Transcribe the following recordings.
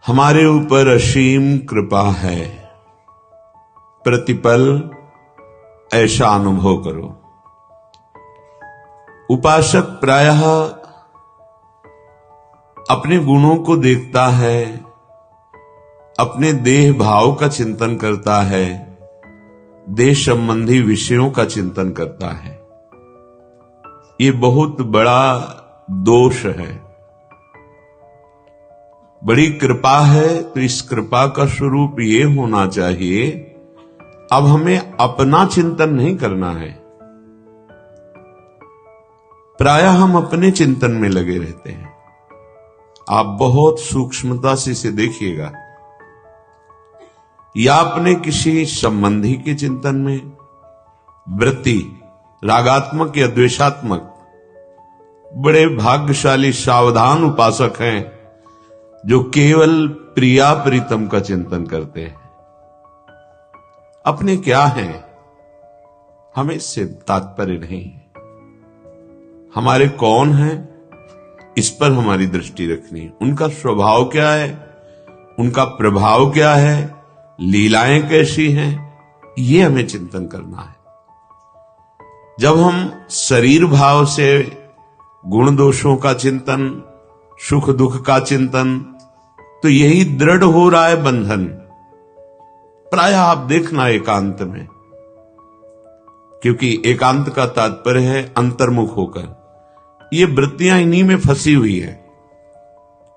हमारे ऊपर असीम कृपा है, प्रतिपल ऐसा अनुभव करो। उपासक प्रायः अपने गुणों को देखता है, अपने देह भाव का चिंतन करता है, देह संबंधी विषयों का चिंतन करता है। ये बहुत बड़ा दोष है। बड़ी कृपा है तो इस कृपा का स्वरूप ये होना चाहिए, अब हमें अपना चिंतन नहीं करना है। प्रायः हम अपने चिंतन में लगे रहते हैं। आप बहुत सूक्ष्मता से इसे देखिएगा, या अपने किसी संबंधी के चिंतन में, वृत्ति रागात्मक या द्वेषात्मक। बड़े भाग्यशाली सावधान उपासक हैं जो केवल प्रिया प्रीतम का चिंतन करते हैं। अपने क्या हैं हमें इससे तात्पर्य नहीं है, हमारे कौन हैं इस पर हमारी दृष्टि रखनी है। उनका स्वभाव क्या है, उनका प्रभाव क्या है, लीलाएं कैसी हैं, ये हमें चिंतन करना है। जब हम शरीर भाव से गुण दोषों का चिंतन, सुख दुख का चिंतन, तो यही दृढ़ हो रहा है बंधन। प्रायः आप देखना एकांत में, क्योंकि एकांत का तात्पर्य है अंतर्मुख होकर। ये वृत्तियां इन्हीं में फंसी हुई है।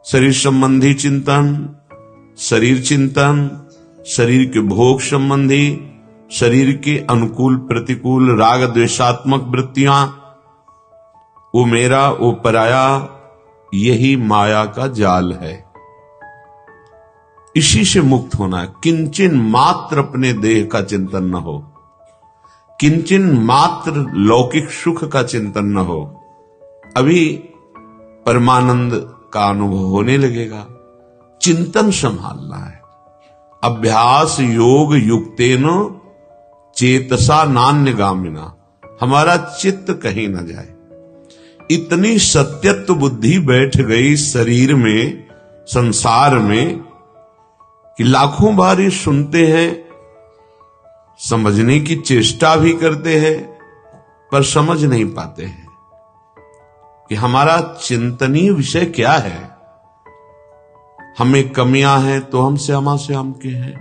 शरीर संबंधी चिंतन, शरीर चिंतन, शरीर के भोग संबंधी, शरीर के अनुकूल प्रतिकूल राग द्वेषात्मक वृत्तियां, वो मेरा वो पराया, यही माया का जाल है। इसी से मुक्त होना है। किंचन मात्र अपने देह का चिंतन न हो, किंचन मात्र लौकिक सुख का चिंतन न हो। अभी परमानंद का अनुभव होने लगेगा। चिंतन संभालना है। अभ्यास योग युक्तेन चेतसा नान्यगामिना, हमारा चित्त कहीं न जाए। इतनी सत्यत्व बुद्धि बैठ गई शरीर में, संसार में, कि लाखों बार ये सुनते हैं, समझने की चेष्टा भी करते हैं, पर समझ नहीं पाते हैं कि हमारा चिंतनीय विषय क्या है। हमें कमियां हैं तो हम श्यामा श्याम के हैं,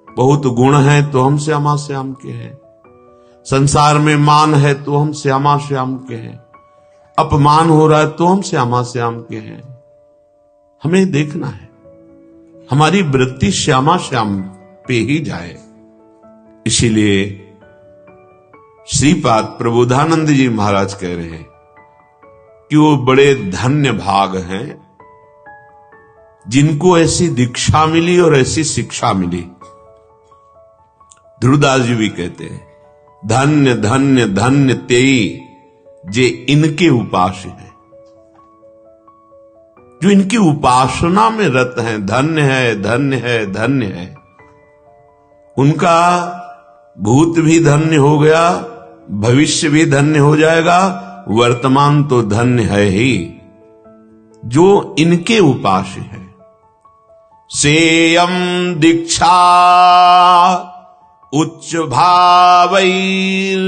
बहुत गुण हैं तो हम श्यामा श्याम के हैं, संसार में मान है तो हम श्यामा श्याम के हैं, अपमान हो रहा है तो हम श्यामा श्याम के हैं। हमें देखना है हमारी वृत्ति श्यामा श्याम पे ही जाए। इसीलिए श्रीपाद प्रबोधानंद जी महाराज कह रहे हैं कि वो बड़े धन्य भाग हैं जिनको ऐसी दीक्षा मिली और ऐसी शिक्षा मिली। ध्रुवदास जी भी कहते हैं, धन्य धन्य धन्य तेई जे इनके उपास्य हैं, जो इनकी उपासना में रत हैं। धन्य है, धन्य है, धन्य है। उनका भूत भी धन्य हो गया, भविष्य भी धन्य हो जाएगा, वर्तमान तो धन्य है ही, जो इनके उपास्य है। सेयम दीक्षा उच्च भावैर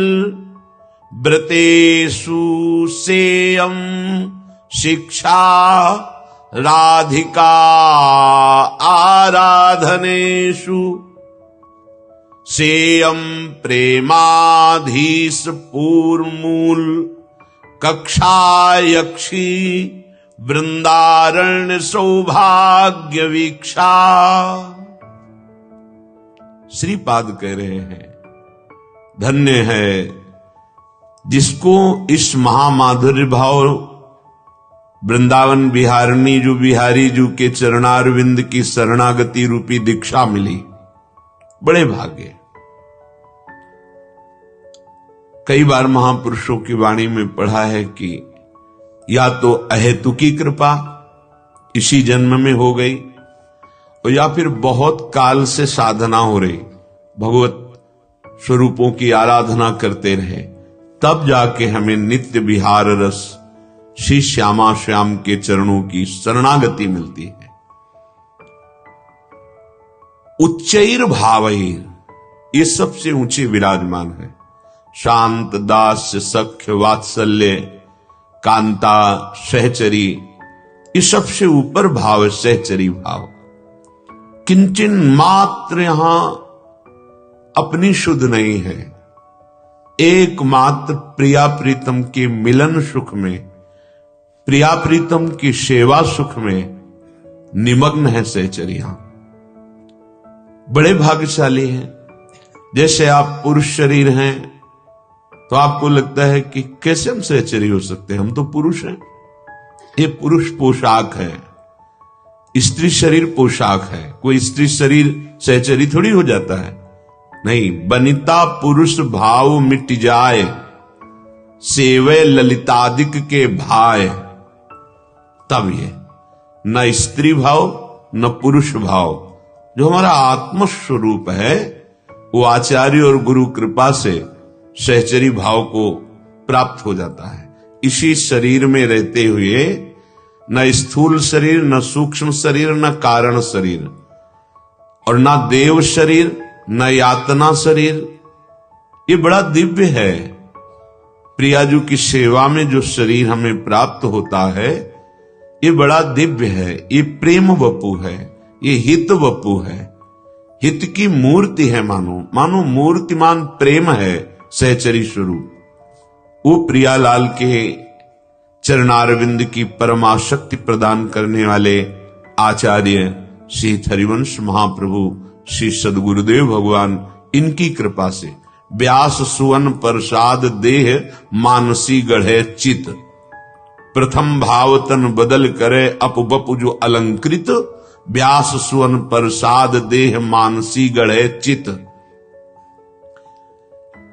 व्रतेषु सेयम शिक्षा राधिका आराधनेषु सेयम प्रेमाधीश पूर्वमूल कक्षायक्षी वृंदारण्य सौभाग्य वीक्षा। श्रीपाद कह रहे हैं, धन्य है जिसको इस महामाधुर्य भाव वृंदावन बिहारिणी जो बिहारी जू के चरणारविंद की शरणागति रूपी दीक्षा मिली। बड़े भाग्य। कई बार महापुरुषों की वाणी में पढ़ा है कि या तो अहेतुकी कृपा इसी जन्म में हो गई, और या फिर बहुत काल से साधना हो रही, भगवत स्वरूपों की आराधना करते रहे, तब जाके हमें नित्य विहार रस श्री श्यामा श्याम के चरणों की शरणागति मिलती है। उच्चैर भावैर, ये सबसे ऊंचे विराजमान है। शांत, दास्य, सख्य, वात्सल्य, कांता, सहचरी, ये सबसे ऊपर भाव है सहचरी भाव। किंचन मात्र यहां अपनी शुद्ध नहीं है, एकमात्र प्रिया प्रीतम के मिलन सुख में, प्रिया प्रीतम की सेवा सुख में निमग्न है सहचरियां। बड़े भाग्यशाली हैं। जैसे आप पुरुष शरीर हैं तो आपको लगता है कि कैसे हम सहचरी हो सकते हैं, हम तो पुरुष हैं। ये पुरुष पोशाक है, स्त्री शरीर पोशाक है। कोई स्त्री शरीर सहचरी थोड़ी हो जाता है, नहीं। बनिता पुरुष भाव मिट जाए, सेवे ललितादिक के भाय। तब ये न स्त्री भाव न पुरुष भाव, जो हमारा आत्मस्वरूप है, वो आचार्य और गुरु कृपा से सहचरी भाव को प्राप्त हो जाता है। इसी शरीर में रहते हुए न स्थूल शरीर, न सूक्ष्म शरीर, न कारण शरीर, और न देव शरीर, न यातना शरीर, ये बड़ा दिव्य है। प्रियाजू की सेवा में जो शरीर हमें प्राप्त होता है, ये बड़ा दिव्य है। ये प्रेम वपु है, ये हित वपु है, हित की मूर्ति है। मानो मूर्तिमान प्रेम है सहचरी स्वरूप। वो प्रियालाल के चरणारविंद की परमाशक्ति प्रदान करने वाले आचार्य श्री हरिवंश महाप्रभु श्री सदगुरुदेव भगवान, इनकी कृपा से व्यास सुवन प्रसाद देह मानसी गढ़े चित, प्रथम भावतन बदल करे अपबपु जो अलंकृत, व्यास सुवन प्रसाद देह मानसी गढ़े चित।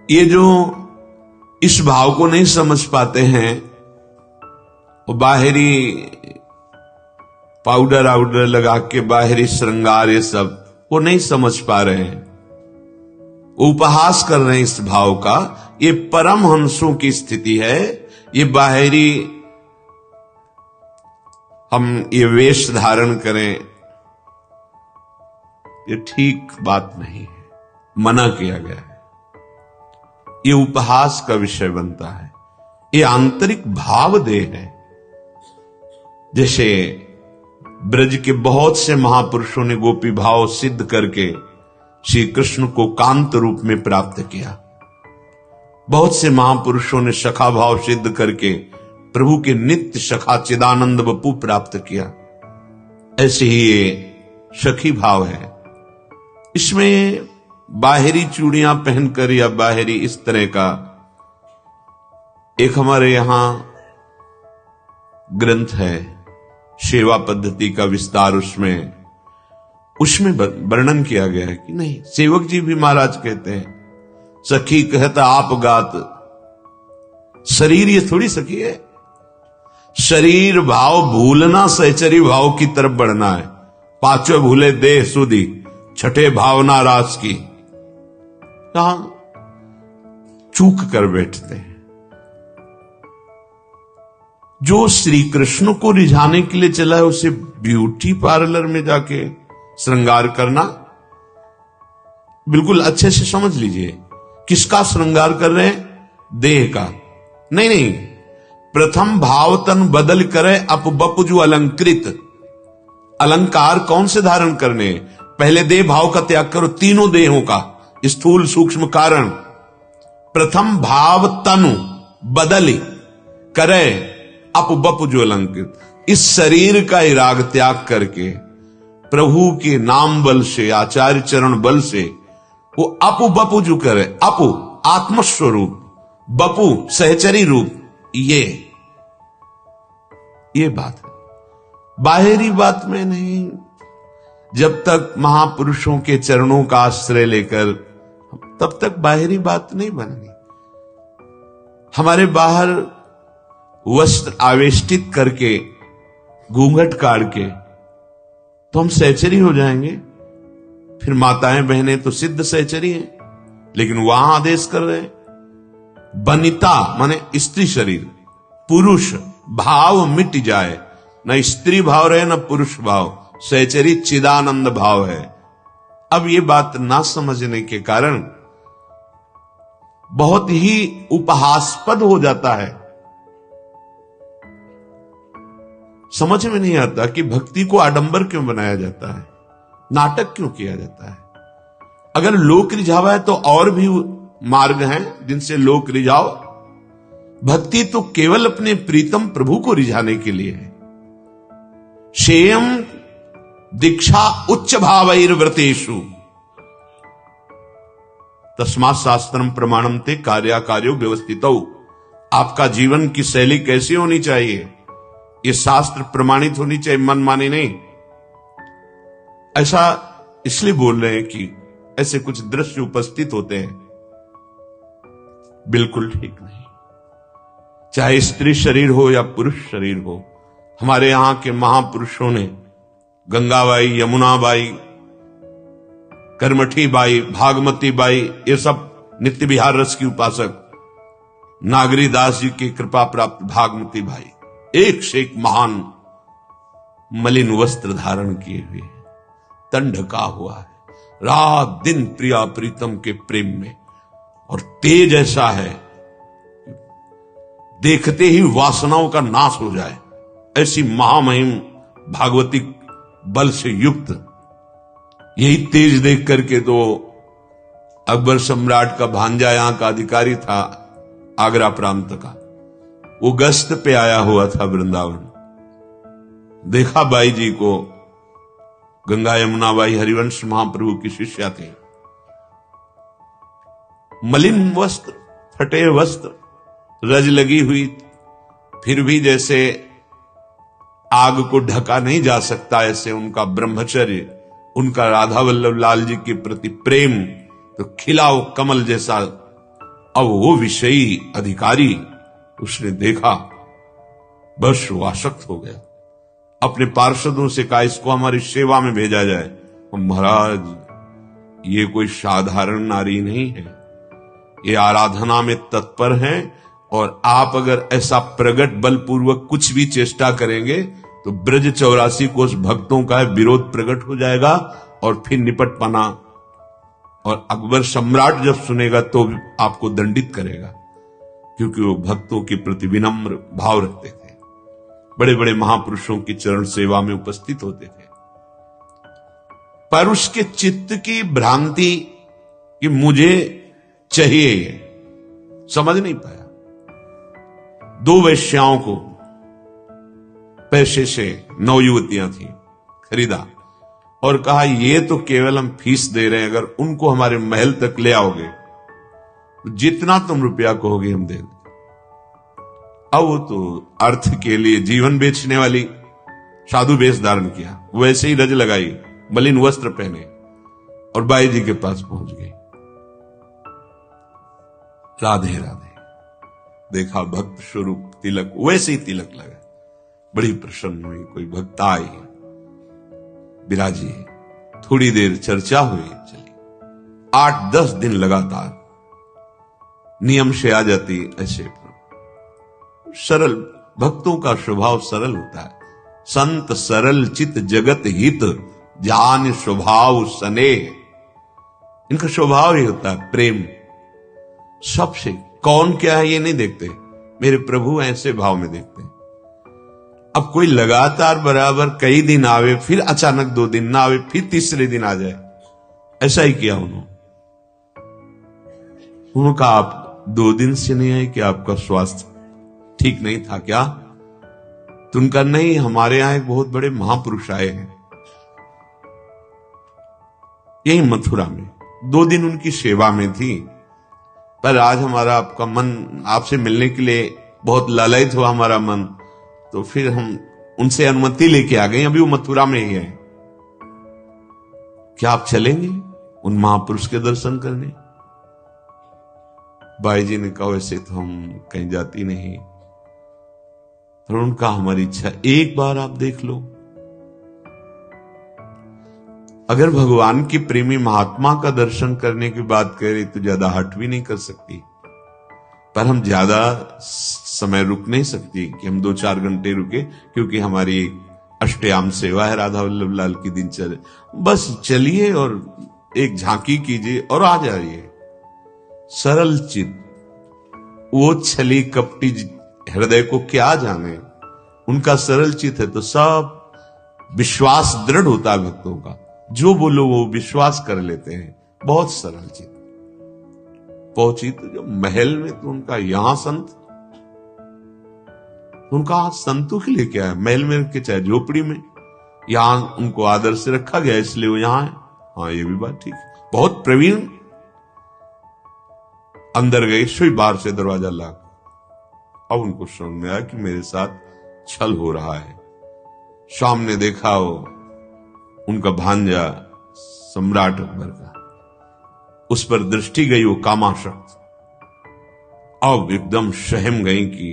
ये जो इस भाव को नहीं समझ पाते हैं, वो बाहरी पाउडर आउडर लगा के बाहरी श्रृंगार ये सब वो नहीं समझ पा रहे हैं, उपहास कर रहे हैं इस भाव का। ये परम हंसों की स्थिति है। ये बाहरी हम ये वेश धारण करें, ये ठीक बात नहीं है, मना किया गया है। ये उपहास का विषय बनता है। ये आंतरिक भाव देह है। जैसे ब्रज के बहुत से महापुरुषों ने गोपी भाव सिद्ध करके श्री कृष्ण को कांत रूप में प्राप्त किया। बहुत से महापुरुषों ने सखा भाव सिद्ध करके प्रभु के नित्य सखा चिदानंद वपु प्राप्त किया। ऐसे ही ये सखी भाव है। इसमें बाहरी चूड़ियां पहनकर या बाहरी इस तरह का, एक हमारे यहां ग्रंथ है सेवा पद्धति का विस्तार, उसमें वर्णन किया गया है कि नहीं, सेवक जी भी महाराज कहते हैं, सखी कहता आप गात। शरीर ये थोड़ी सखी है। शरीर भाव भूलना सहचरी भाव की तरफ बढ़ना है। पांचों भूले देह सुधी, छठे भावना रास की। यहां चूक कर बैठते हैं। जो श्री कृष्ण को रिझाने के लिए चला है, उसे ब्यूटी पार्लर में जाके श्रृंगार करना, बिल्कुल अच्छे से समझ लीजिए। किसका श्रृंगार कर रहे हैं? देह का। नहीं, प्रथम भावतन बदल करे अपबपु जो अलंकृत। अलंकार कौन से धारण करने? पहले देह भाव का त्याग करो, तीनों देहों का, स्थूल सूक्ष्म कारण। प्रथम भाव तनु बदली करे अपबपु जो अलंकृत। इस शरीर का इराग त्याग करके प्रभु के नाम बल से, आचार्य चरण बल से वो अपु बपु जो करे। अपु आत्मस्वरूप, बपु सहचरी रूप। ये बात है, बाहरी बात में नहीं। जब तक महापुरुषों के चरणों का आश्रय लेकर, तब तक बाहरी बात नहीं बननी। हमारे बाहर वस्त्र आवेष्टित करके, घूंघट काट के, तो हम सहचरी हो जाएंगे। फिर माताएं बहनें तो सिद्ध सहचरी हैं, लेकिन वहां आदेश कर रहे हैं बनिता माने स्त्री शरीर, पुरुष भाव मिट जाए। न स्त्री भाव रहे न पुरुष भाव, सहचरी चिदानंद भाव है। अब ये बात ना समझने के कारण बहुत ही उपहासास्पद हो जाता है। समझ में नहीं आता कि भक्ति को आडंबर क्यों बनाया जाता है, नाटक क्यों किया जाता है। अगर लोक रिझावा है तो और भी मार्ग हैं जिनसे लोक रिझाओ। भक्ति तो केवल अपने प्रीतम प्रभु को रिझाने के लिए है। शेयम दीक्षा उच्च भावैर्व्रतेषु तस्मात् शास्त्रम प्रमाणम ते कार्याकार्यो व्यवस्थितौ। आपका जीवन की शैली कैसी होनी चाहिए, ये शास्त्र प्रमाणित होनी चाहिए, मन माने नहीं। ऐसा इसलिए बोल रहे हैं कि ऐसे कुछ दृश्य उपस्थित होते हैं, बिल्कुल ठीक नहीं। चाहे स्त्री शरीर हो या पुरुष शरीर हो, हमारे यहां के महापुरुषों ने गंगाबाई, यमुनाबाई, कर्मठी बाई, भागमती बाई, ये सब नित्य विहार रस की उपासक, नागरी दास जी की कृपा प्राप्त भागमती भाई, एक से एक महान मलिन वस्त्र धारण किए हुए, तन ढका हुआ है, रात दिन प्रिया प्रीतम के प्रेम में, और तेज ऐसा है देखते ही वासनाओं का नाश हो जाए, ऐसी महामहिम भागवती बल से युक्त। यही तेज देख करके तो अकबर सम्राट का भांजा यहां का अधिकारी था, आगरा प्रांत का, वो गश्त पे आया हुआ था वृंदावन। देखा बाई जी को, गंगा यमुना बाई हरिवंश महाप्रभु की शिष्या थी। मलिन वस्त्र, फटे वस्त्र, रज लगी हुई, फिर भी जैसे आग को ढका नहीं जा सकता, ऐसे उनका ब्रह्मचर्य, उनका राधा वल्लभ लाल जी के प्रति प्रेम तो खिला वो कमल जैसा। अब वो विषयी अधिकारी उसने देखा, बस वो आसक्त हो गया। अपने पार्षदों से कहा इसको हमारी सेवा में भेजा जाए। महाराज ये कोई साधारण नारी नहीं है, ये आराधना में तत्पर है, और आप अगर ऐसा प्रगट बलपूर्वक कुछ भी चेष्टा करेंगे तो ब्रज 84 कोष भक्तों का विरोध प्रकट हो जाएगा और फिर निपट पाना, और अकबर सम्राट जब सुनेगा तो आपको दंडित करेगा, क्योंकि वो भक्तों के प्रति विनम्र भाव रखते थे, बड़े बड़े महापुरुषों की चरण सेवा में उपस्थित होते थे। पर उसके चित्त की भ्रांति कि मुझे चाहिए, ये समझ नहीं पाया। 2 वेश्याओं को पैसे से 9 युवतियां थी, खरीदा और कहा ये तो केवल हम फीस दे रहे हैं, अगर उनको हमारे महल तक ले आओगे तो जितना तुम रुपया कहोगे हम दे देंगे। अब वो तो अर्थ के लिए जीवन बेचने वाली साधु वेश धारण किया, वैसे ही रज लगाई, मलिन वस्त्र पहने और बाई जी के पास पहुंच गई। राधे राधे, देखा भक्त स्वरूप तिलक, वैसे ही तिलक लगा, बड़ी प्रसन्न हुई। कोई भक्त आई, विराजी, थोड़ी देर चर्चा हुई, चली 8-10 दिन लगातार नियम से आ जाती। ऐसे सरल भक्तों का स्वभाव सरल होता है। संत सरल चित जगत हित जान स्वभाव स्नेह, इनका स्वभाव ही होता है प्रेम। सबसे कौन क्या है ये नहीं देखते, मेरे प्रभु ऐसे भाव में देखते हैं। अब कोई लगातार बराबर कई दिन आवे, फिर अचानक 2 दिन ना आवे, फिर तीसरे दिन आ जाए, ऐसा ही किया उन्होंने कहा आप 2 दिन से नहीं आए कि आपका स्वास्थ्य ठीक नहीं था क्या? तो उनका नहीं, हमारे यहां एक बहुत बड़े महापुरुष आए हैं, यही मथुरा में, 2 दिन उनकी सेवा में थी, पर आज हमारा आपका मन, आपसे मिलने के लिए बहुत लालयित हुआ हमारा मन, तो फिर हम उनसे अनुमति लेके आ गए, अभी वो मथुरा में ही है, क्या आप चलेंगे उन महापुरुष के दर्शन करने? बाई जी ने कहा वैसे तो हम कहीं जाती नहीं, पर उनका हमारी इच्छा एक बार आप देख लो। अगर भगवान की प्रेमी महात्मा का दर्शन करने की बात करें तो ज्यादा हट भी नहीं कर सकती, पर हम ज्यादा समय रुक नहीं सकती कि हम 2-4 घंटे रुके, क्योंकि हमारी अष्टयाम सेवा है राधा वल्लभ लाल की दिनचर्या। बस चलिए और एक झांकी कीजिए और आ जाइए। सरल चित, वो छली कपटी हृदय को क्या जाने, उनका सरल चित है तो सब विश्वास दृढ़ होता है भक्तों का, जो बोलो वो विश्वास कर लेते हैं। बहुत सरल चित। पहुंची तो जब महल में, तो उनका यहां संत, उनका संतों के लिए क्या है, महल में रखे चाहे झोपड़ी में, यहां उनको आदर से रखा गया इसलिए वो यहां है। हाँ, ये भी बात ठीक है। बहुत प्रवीण। अंदर गए, सुई बार से दरवाजा लाग। अब उनको समझ में आया कि मेरे साथ छल हो रहा है। सामने देखा वो उनका भांजा सम्राट अकबर का, उस पर दृष्टि गई, वो कामाशक्त। अब एकदम सहम गई कि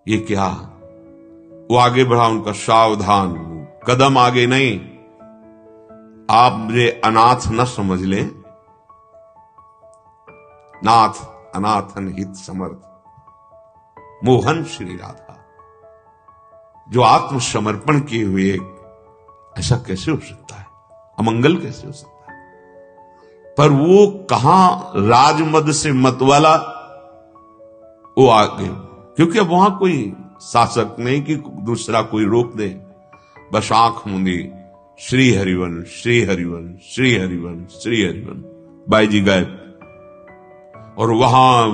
ये क्या। वो आगे बढ़ा, उनका सावधान, कदम आगे नहीं, आप मुझे अनाथ न समझ लें। नाथ अनाथन हित समर्थ, मोहन श्री राधा। जो आत्मसमर्पण किए हुए, ऐसा कैसे हो सकता है, अमंगल कैसे हो सकता है। पर वो कहां राजमद से मतवाला, वो आ गए, क्योंकि अब वहां कोई शासक नहीं कि दूसरा कोई रोक दे। बस आंख मूंदी, श्री हरिवन श्री हरिवन श्री हरिवन श्री हरिवन। बाई जी गायब। और वहां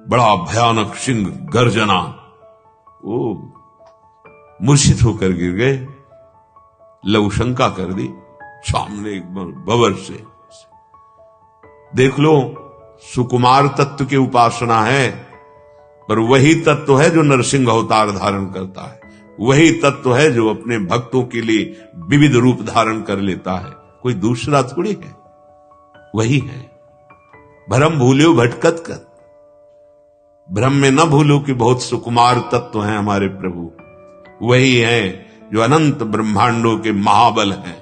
बड़ा भयानक सिंह गर्जना, वो मूर्छित होकर गिर गए। लघु शंका कर दी, सामने एक बबर से। देख लो, सुकुमार तत्व की उपासना है, पर वही तत्व है जो नरसिंह अवतार धारण करता है। वही तत्व है जो अपने भक्तों के लिए विविध रूप धारण कर लेता है। कोई दूसरा थोड़ी है, वही है। भ्रम भूल्यो भटकत कर, भ्रम में न भूलो कि बहुत सुकुमार तत्व हैं हमारे प्रभु। वही है जो अनंत ब्रह्मांडों के महाबल हैं।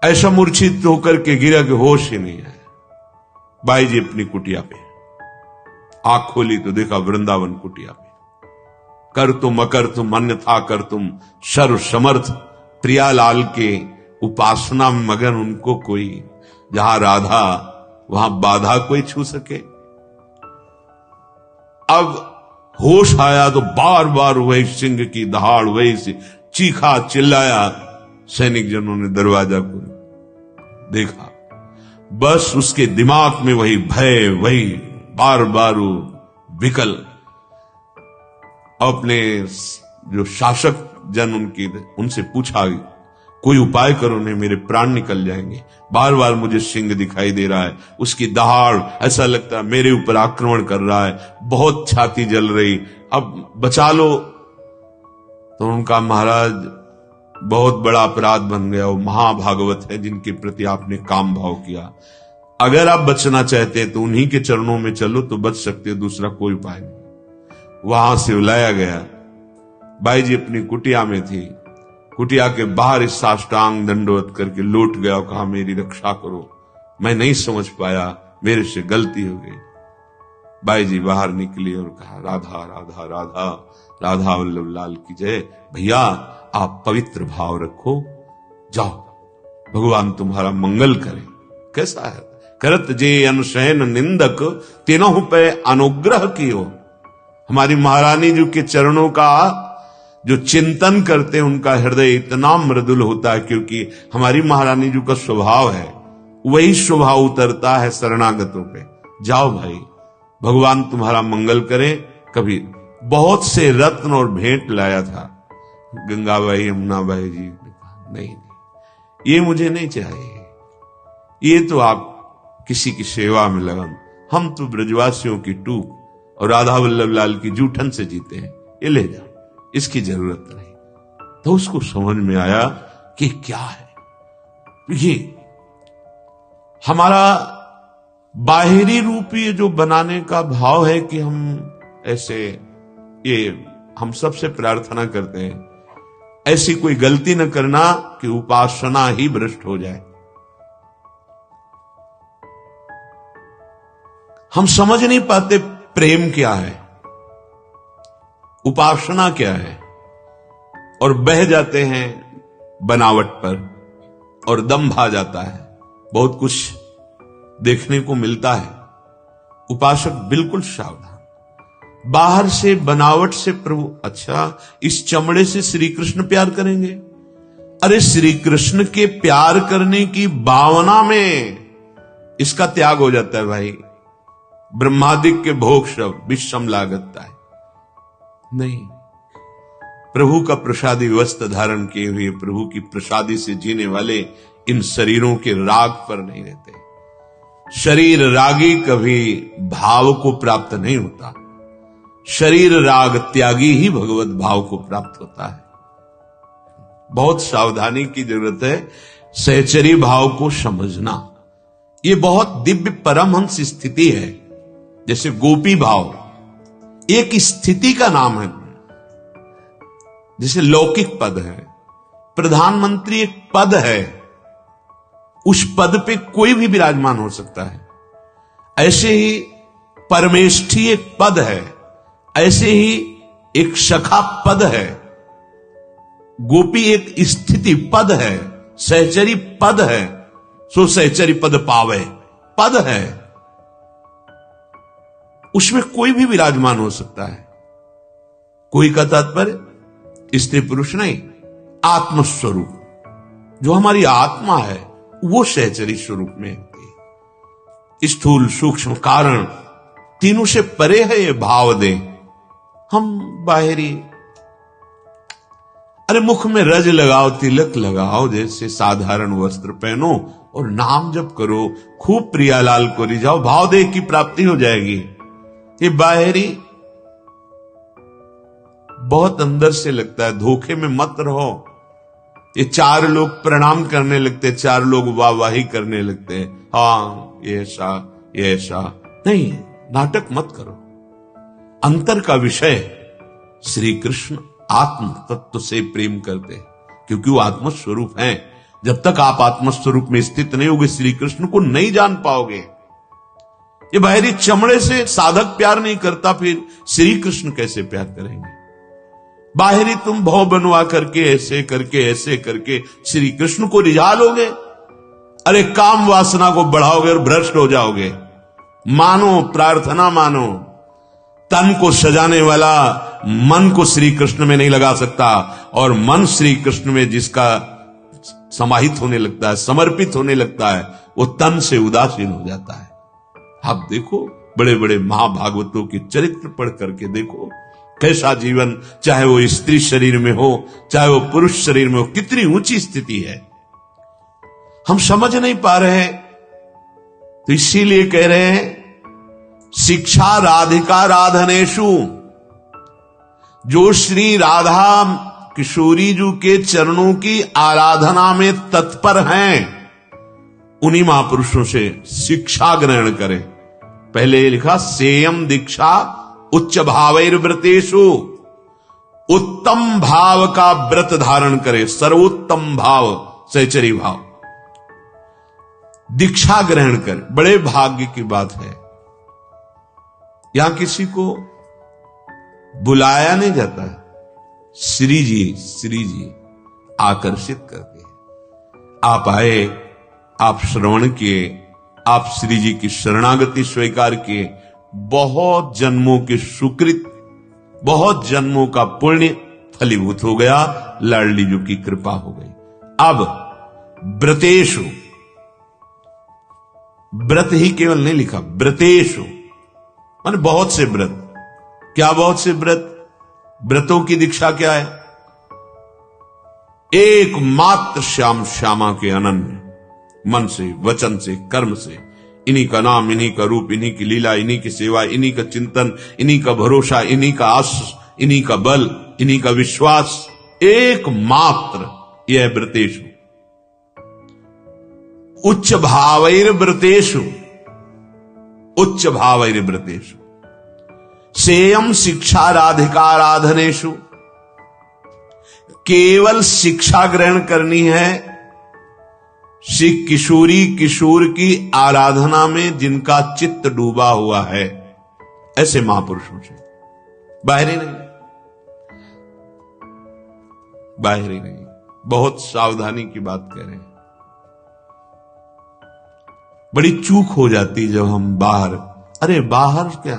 ऐसा मूर्छित होकर के गिरा कि होश ही नहीं है। बाई जी अपनी कुटिया पे, आंख खोली तो देखा वृंदावन कुटिया पे। कर तुम अकर तुम अन्यथा कर तुम, सर्व समर्थ प्रियालाल के उपासना में मगन उनको कोई, जहां राधा वहां बाधा कोई छू सके। अब होश आया तो बार बार वही सिंह की दहाड़, वही से चीखा चिल्लाया। सैनिक जनों ने दरवाजा को देखा, बस उसके दिमाग में वही भय, वही बार बार विकल। अपने जो शासक जन उनसे पूछा, कोई उपाय करो, नहीं मेरे प्राण निकल जाएंगे। बार बार मुझे सिंह दिखाई दे रहा है, उसकी दहाड़, ऐसा लगता है मेरे ऊपर आक्रमण कर रहा है, बहुत छाती जल रही, अब बचा लो। तो उनका महाराज बहुत बड़ा अपराध बन गया, वो महाभागवत है जिनके प्रति आपने काम भाव किया। अगर आप बचना चाहते हैं तो उन्हीं के चरणों में चलो तो बच सकते, दूसरा कोई उपाय नहीं। वहां से बुलाया गया। बाई जी अपनी कुटिया में थी, कुटिया के बाहर इस साष्टांग दंडवत करके लौट गया और कहा मेरी रक्षा करो, मैं नहीं समझ पाया, मेरे से गलती हो गई। बाई जी बाहर निकली और कहा राधा राधा राधा, राधा वल्लभ लाल की जय। भैया आप पवित्र भाव रखो, जाओ भगवान तुम्हारा मंगल करे। कैसा है, करत जे अनशयन निंदक तीनों पे अनुग्रह कियो। हमारी महारानी जी के चरणों का जो चिंतन करते हैं उनका हृदय इतना मृदुल होता है, क्योंकि हमारी महारानी जी का स्वभाव है, वही स्वभाव उतरता है शरणागतों पे। जाओ भाई, भगवान तुम्हारा मंगल करे। कभी बहुत से रत्न और भेंट लाया था। गंगाबाई यमुनाबाई जी ने कहा नहीं, ये मुझे नहीं चाहिए, ये तो आप किसी की सेवा में लगन, हम तो ब्रजवासियों की टूक और राधा वल्लभ लाल की जूठन से जीते हैं, ये ले जाओ, इसकी जरूरत नहीं। तो उसको समझ में आया कि क्या है ये हमारा बाहरी रूप, ये जो बनाने का भाव है कि हम ऐसे, ये हम सबसे प्रार्थना करते हैं ऐसी कोई गलती न करना कि उपासना ही भ्रष्ट हो जाए। हम समझ नहीं पाते प्रेम क्या है, उपासना क्या है, और बह जाते हैं बनावट पर। और दंभ आ जाता है, बहुत कुछ देखने को मिलता है। उपासक बिल्कुल सावधान। बाहर से बनावट से प्रभु, अच्छा इस चमड़े से श्री कृष्ण प्यार करेंगे? अरे श्री कृष्ण के प्यार करने की भावना में इसका त्याग हो जाता है भाई। ब्रह्मादिक के भोग शव विषम लागता है नहीं। प्रभु का प्रसादी वस्त्र धारण किए हुए, प्रभु की प्रसादी से जीने वाले इन शरीरों के राग पर नहीं रहते। शरीर रागी कभी भाव को प्राप्त नहीं होता। शरीर राग त्यागी ही भगवत भाव को प्राप्त होता है। बहुत सावधानी की जरूरत है सहचरी भाव को समझना। ये बहुत दिव्य परमहंस स्थिति है। जैसे गोपी भाव एक स्थिति का नाम है, जैसे लौकिक पद है, प्रधानमंत्री एक पद है, उस पद पे कोई भी विराजमान हो सकता है। ऐसे ही परमेष्ठी एक पद है, ऐसे ही एक सखा पद है, गोपी एक स्थिति पद है, सहचरी पद है, सो सहचरी पद पावे पद है। उसमें कोई भी विराजमान हो सकता है। कोई का तात्पर्य स्त्री पुरुष नहीं, आत्मस्वरूप जो हमारी आत्मा है वो सहचरी स्वरूप में होती है। स्थूल सूक्ष्म कारण तीनों से परे है ये भाव दे। हम बाहरी, अरे मुख में रज लगाओ, तिलक लगाओ, जैसे साधारण वस्त्र पहनो और नाम जप करो, खूब प्रियालाल को रिझाओ, भाव देह की प्राप्ति हो जाएगी। ये बाहरी बहुत अंदर से लगता है, धोखे में मत रहो। ये चार लोग प्रणाम करने लगते, चार लोग वाहवाही करने लगते, हाँ ये ऐसा नहीं, नाटक मत करो। अंतर का विषय श्री कृष्ण आत्म तत्व से प्रेम करते हैं, क्योंकि वो आत्मस्वरूप हैं। जब तक आप आत्मस्वरूप में स्थित नहीं होगे श्री कृष्ण को नहीं जान पाओगे। ये बाहरी चमड़े से साधक प्यार नहीं करता, फिर श्री कृष्ण कैसे प्यार करेंगे? बाहरी तुम भव बनवा करके ऐसे करके श्री कृष्ण को रिझा लोगे। अरे काम वासना को बढ़ाओगे और भ्रष्ट हो जाओगे। मानो, प्रार्थना मानो। तन को सजाने वाला मन को श्री कृष्ण में नहीं लगा सकता, और मन श्री कृष्ण में जिसका समाहित होने लगता है, समर्पित होने लगता है, वो तन से उदासीन हो जाता है। आप देखो बड़े बड़े महाभागवतों के चरित्र पढ़ करके देखो कैसा जीवन, चाहे वो स्त्री शरीर में हो चाहे वो पुरुष शरीर में हो, कितनी ऊंची स्थिति है। हम समझ नहीं पा रहे हैं, तो इसीलिए कह रहे हैं शिक्षा राधिका राधनेशु। जो श्री राधा किशोरी जी के चरणों की आराधना में तत्पर हैं, उन्हीं महापुरुषों से शिक्षा ग्रहण करें। पहले लिखा सेयम दीक्षा उच्च भावैर व्रतेषु, उत्तम भाव का व्रत धारण करे, सर्वोत्तम भाव सहचरी भाव। दीक्षा ग्रहण कर, बड़े भाग्य की बात है। यहां किसी को बुलाया नहीं जाता, श्री जी आकर्षित करके आप आए, आप श्रवण किए, आप श्री जी की शरणागति स्वीकार किए, बहुत जन्मों के सुकृत, बहुत जन्मों का पुण्य फलीभूत हो गया, लाडली जी की कृपा हो गई। अब व्रतेषु, व्रत ही केवल नहीं लिखा, व्रतेषु माने बहुत से व्रत। क्या बहुत से व्रत? व्रतों की दीक्षा क्या है? एकमात्र श्याम श्यामा के अनन्य मन से, वचन से, कर्म से, इन्हीं का नाम, इन्हीं का रूप, इन्हीं की लीला, इन्हीं की सेवा, इन्हीं का चिंतन, इन्हीं का भरोसा, इन्हीं का आस, इन्हीं का बल, इन्हीं का विश्वास, एकमात्र यह व्रतेषु। उच्च भावैर व्रतेषु, उच्च भावैर व्रतेषु। सेयम शिक्षा राधिकाराधनेषु। केवल शिक्षा ग्रहण करनी है श्री किशोरी किशोर की आराधना में जिनका चित्त डूबा हुआ है, ऐसे महापुरुषों से, बाहरी नहीं, बाहरी नहीं। बहुत सावधानी की बात कह रहे हैं। बड़ी चूक हो जाती जब हम बाहर, अरे बाहर क्या,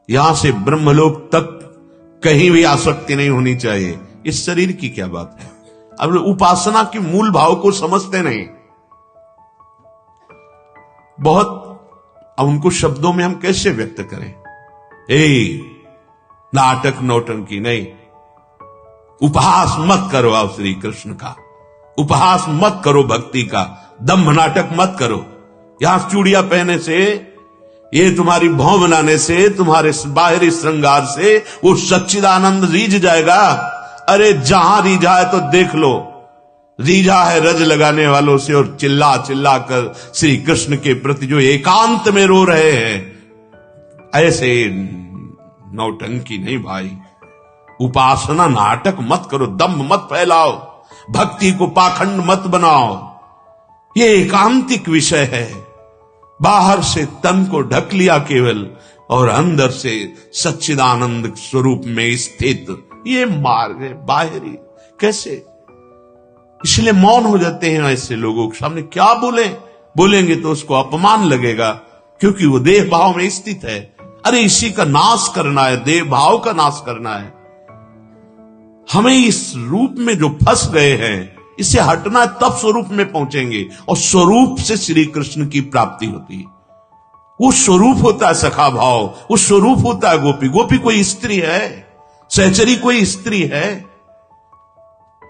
यहां से ब्रह्मलोक तक कहीं भी आसक्ति नहीं होनी चाहिए, इस शरीर की क्या बात है। अब उपासना के मूल भाव को समझते नहीं बहुत। अब उनको शब्दों में हम कैसे व्यक्त करें, नाटक नौटंकी नहीं, उपहास मत करो आप श्री कृष्ण का, उपहास मत करो भक्ति का, दम्भ नाटक मत करो। यहां चूड़ियां पहने से, ये तुम्हारी भौं बनाने से, तुम्हारे बाहरी श्रृंगार से वो सच्चिदानंद रीझ जाएगा। अरे जहां रीझा है तो देख लो, रीझा है रज लगाने वालों से, और चिल्ला चिल्ला कर श्री कृष्ण के प्रति जो एकांत में रो रहे हैं, ऐसे नौटंकी नहीं भाई। उपासना नाटक मत करो, दम्भ मत फैलाओ, भक्ति को पाखंड मत बनाओ। ये एकांतिक विषय है। बाहर से तन को ढक लिया केवल, और अंदर से सच्चिदानंद स्वरूप में स्थित, ये मार्ग है बाहरी। कैसे? इसलिए मौन हो जाते हैं ऐसे लोगों के सामने। क्या बोलेंगे तो उसको अपमान लगेगा, क्योंकि वो देह भाव में स्थित है। अरे इसी का नाश करना है, देह भाव का नाश करना है। हमें इस रूप में जो फंस गए हैं, इससे हटना है, तब स्वरूप में पहुंचेंगे। और स्वरूप से श्री कृष्ण की प्राप्ति होती है। वो स्वरूप होता है सखा भाव, वो स्वरूप होता है गोपी। गोपी कोई स्त्री है, सहचरी कोई स्त्री है,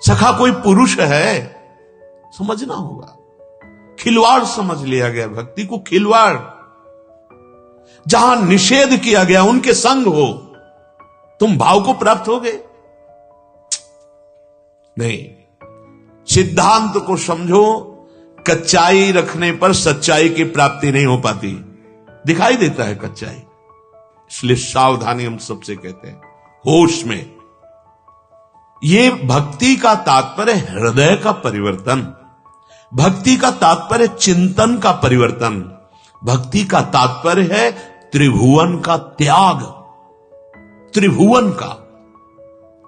सखा कोई पुरुष है। समझना होगा। खिलवाड़ समझ लिया गया भक्ति को, खिलवाड़। जहां निषेध किया गया उनके संग हो, तुम भाव को प्राप्त होगे नहीं। सिद्धांत को समझो, कच्चाई रखने पर सच्चाई की प्राप्ति नहीं हो पाती, दिखाई देता है कच्चाई। इसलिए सावधानी हम सबसे कहते हैं, होश में। ये भक्ति का तात्पर्य हृदय का परिवर्तन, भक्ति का तात्पर्य चिंतन का परिवर्तन, भक्ति का तात्पर्य है त्रिभुवन का त्याग। त्रिभुवन का,